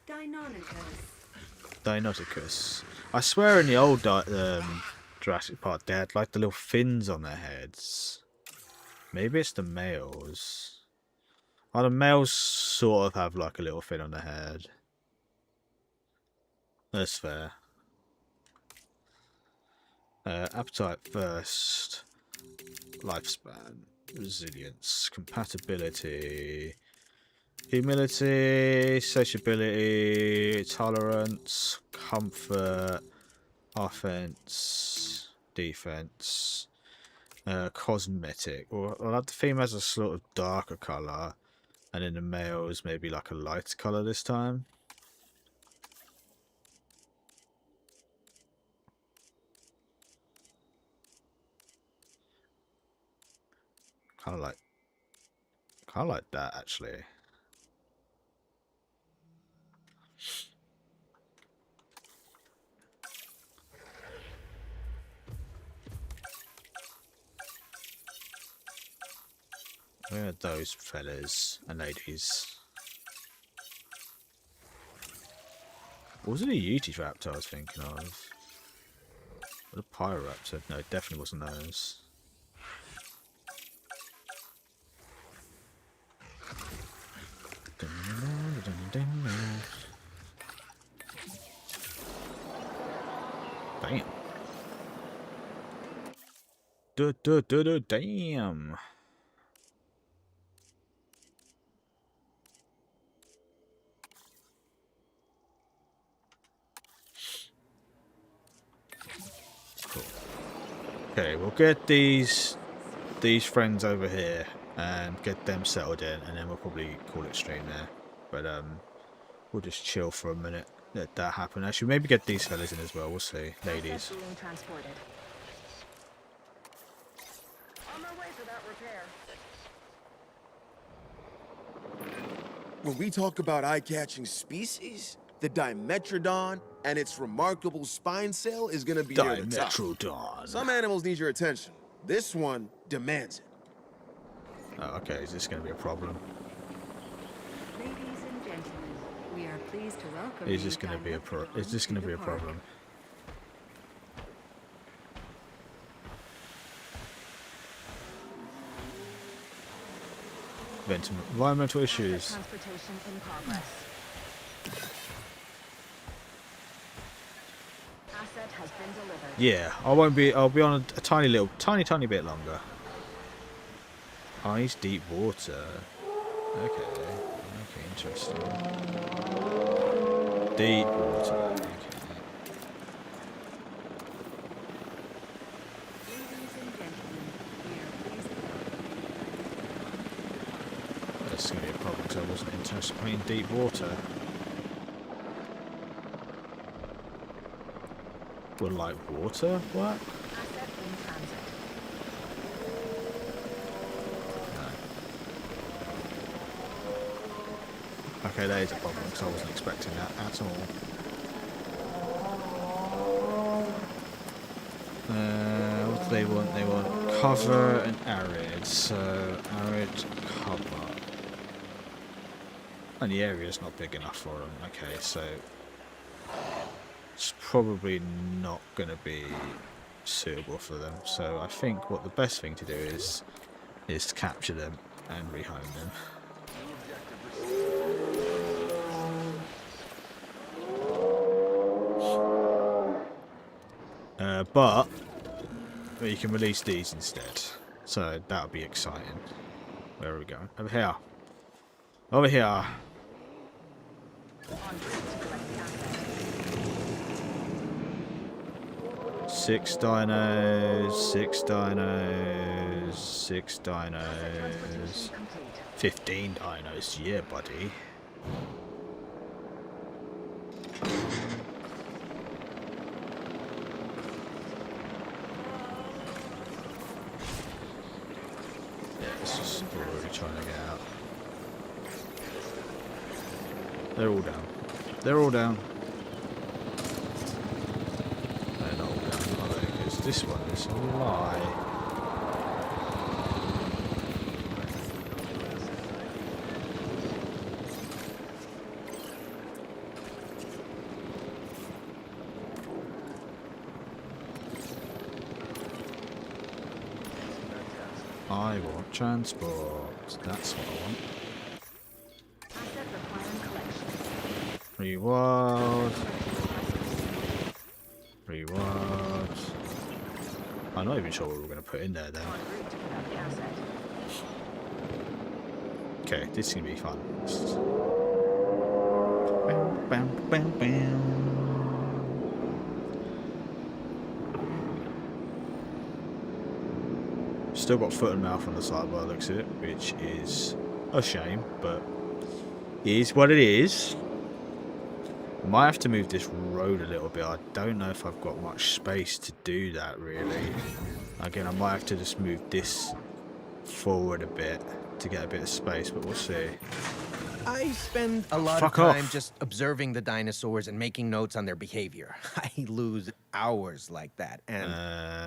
Deinonychus. Deinonychus. I swear in the old Jurassic Park they had like the little fins on their heads. Maybe it's the males. Oh, the males sort of have like a little fin on their head. That's fair. Appetite first. Lifespan. Resilience. Compatibility. Humility. Sociability. Tolerance. Comfort. Offense. Defense. Cosmetic. Well, the females are sort of darker colour. And then the males maybe like a light colour this time. Kind of like that actually. Where are those fellas and ladies? Was it a Utahraptor I was thinking of? Or a Pyroraptor? No, it definitely wasn't those. Damn. Damn. Cool. Okay, we'll get these friends over here and get them settled in, and then we'll probably call it stream there. But we'll just chill for a minute. Let that happen. Actually, maybe get these fellas in as well. We'll see, ladies. Asset being transported. On my way for that repair. When we talk about eye-catching species, the Dimetrodon and its remarkable spine cell is gonna be near the top. Dimetrodon. Some animals need your attention. This one demands it. Oh, okay, is this going to be a problem? Ladies and gentlemen, we are pleased to welcome Is you this going to be a Dimetrodon Is this going to the be a park. problem? Environmental issues. Transportation in progress. Asset has been delivered. Yeah, I won't be. I'll be on a tiny bit longer. Eyes deep water. Okay, interesting. Deep water. Okay. Ladies and gentlemen, we are pleased to welcome That's going to be a problem because I wasn't anticipating deep water. Will like water work? Asset in transit. Okay, that is a problem because I wasn't expecting that at all. What do they want? They want cover and arid. So arid cover. And the area's not big enough for them. Okay, so it's probably not going to be suitable for them. So I think what the best thing to do is to capture them and rehome them. But But you can release these instead. So that'll be exciting. Where are we going? Over here. Over here. En route to collect the asset. 6 dinos, 6 dinos, 6 Asset dinos, transportation complete. 15 dinos. Yeah, buddy. Yeah, it's just already trying to get out. They're all down. They're all down. They're not all down, are they? Because this one is a lie. I want transport. That's what I want. Asset requiring collection. Reward. Reward. I'm not even sure what we're going to put in there then. En route to pick up the asset. Okay, this is going to be fun. Bam, bam, bam, bam. Still got foot and mouth on the side by the looks of it, which is a shame, but it is what it is. Might have to move this road a little bit. I don't know if I've got much space to do that really. Again, I might have to just move this forward a bit to get a bit of space, but we'll see. I spend a lot Fuck of time off. just observing the dinosaurs and making notes on their behavior. I lose hours like that, and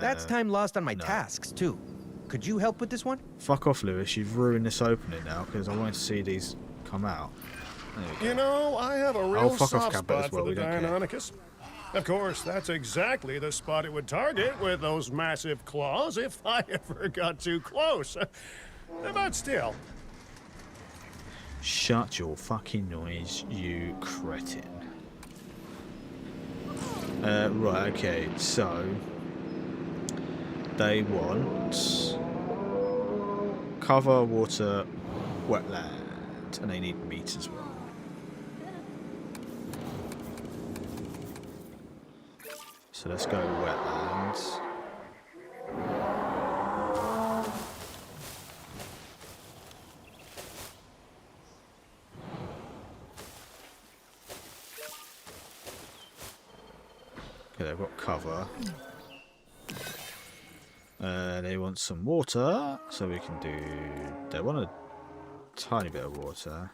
that's time lost on my tasks too. Could you help with this one? Fuck off, Lewis. You've ruined this opening now because I wanted to see these come out. There we go. You know, I have a real fuck off, soft Captain, as spot well, for we the don't care. Deinonychus. Of course, that's exactly the spot it would target with those massive claws if I ever got too close. But still, Shut your fucking noise, you cretin. Right, okay, so they want cover, water, wetland, and they need meat as well. So let's go wetlands. Okay, they've got cover. They want some water, so we can do... They want a tiny bit of water.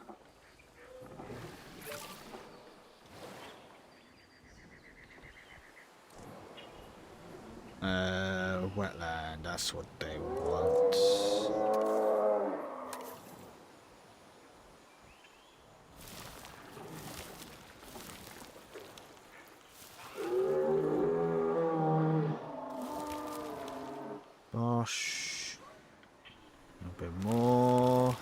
Wetland, that's what they want. Bosh. A bit more.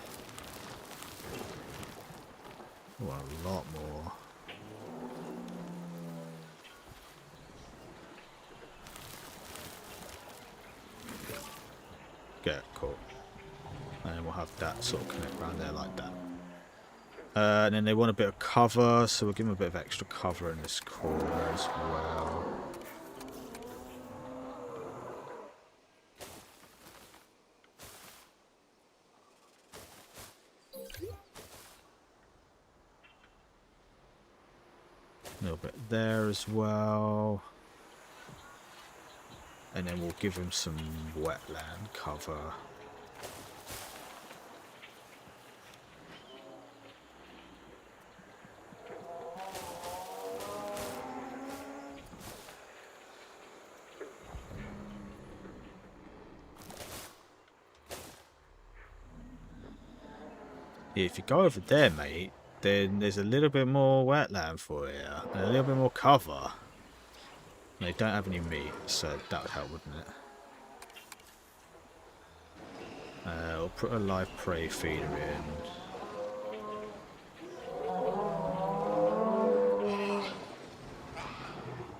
Oh, a lot more. Okay, cool. And we'll have that sort of connect around there like that. And then they want a bit of cover, so we'll give them a bit of extra cover in this corner as well. A little bit there as well. And then we'll give him some wetland cover. Yeah, if you go over there, mate, then there's a little bit more wetland for you, and a little bit more cover. They don't have any meat, so that would help, wouldn't it? We'll put a live prey feeder in.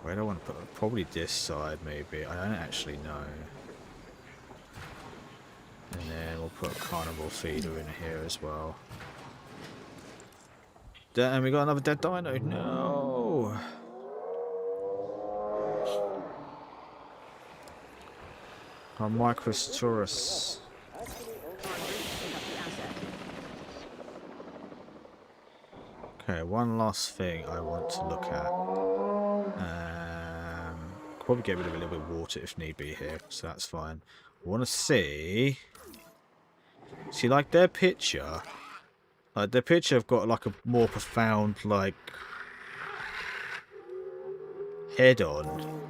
Where do I want to put it? Probably this side, maybe. I don't actually know. put a carnivore feeder in here as well. And we got another dead dino. No. Our Microsaurus. En route to pick up the asset. Okay, one last thing I want to look at. Probably get rid of a little bit of water if need be here, so that's fine. I want to see like their picture. Like their picture have got like a more profound like head on.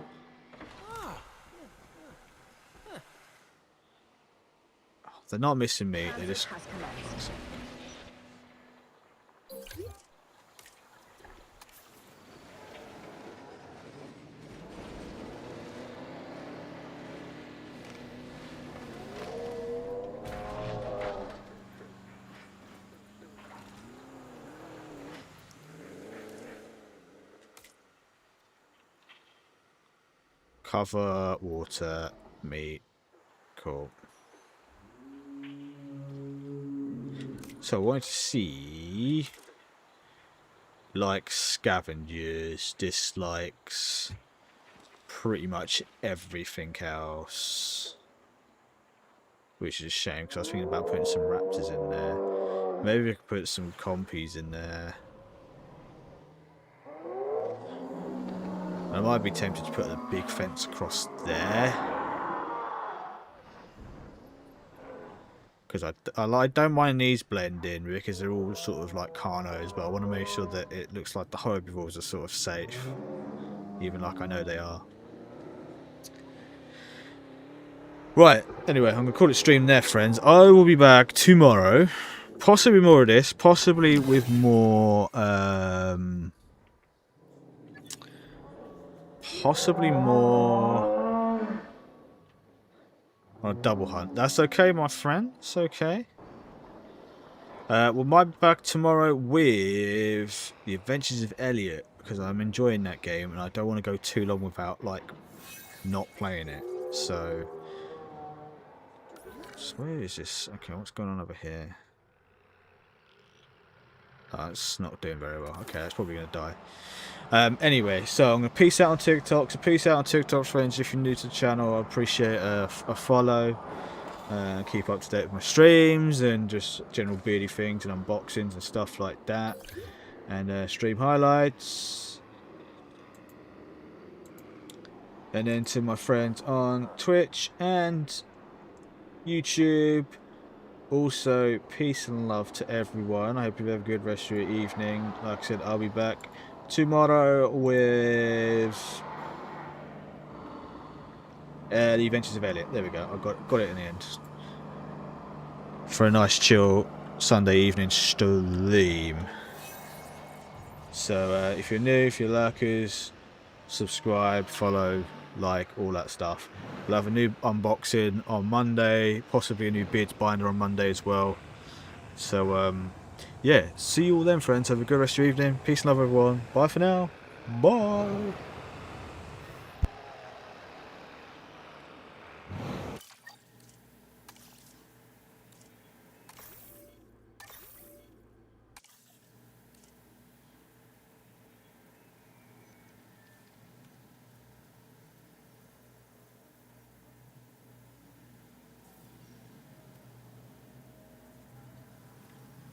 They're not missing me. They just. Has commenced. Cover, water, meat. Cool. So I wanted to see like scavengers, dislikes, pretty much everything else. Which is a shame because I was thinking about putting some raptors in there. Maybe I could put some compies in there. I might be tempted to put a big fence across there. Because I don't mind these blending because they're all sort of like carnos, but I want to make sure that it looks like the herbivores are sort of safe. Even like I know they are. Right, anyway, I'm going to call it stream there, friends. I will be back tomorrow. Possibly more of this. Possibly with more... possibly more on a double hunt. That's okay, my friend. It's okay. We might be back tomorrow with The Adventures of Elliot because I'm enjoying that game and I don't want to go too long without like not playing it. So where is this? Okay, what's going on over here? Oh, it's not doing very well. Okay, it's probably going to die. Anyway, so I'm going to peace out on TikTok. So peace out on TikTok, friends. If you're new to the channel, I appreciate a follow. Keep up to date with my streams and just general beardy things and unboxings and stuff like that. And stream highlights. And then to my friends on Twitch and YouTube. Also, peace and love to everyone. I hope you have a good rest of your evening. Like I said, I'll be back tomorrow with The Adventures of Elliot. There we go. I got it in the end. For a nice chill Sunday evening stream. So if you're new, if you're lurkers, subscribe, follow, like, all that stuff. We'll have a new unboxing on Monday, possibly a new beards binder on Monday as well. So yeah, see you all then, friends. Have a good rest of your evening. Peace and love, everyone. Bye for now. Bye.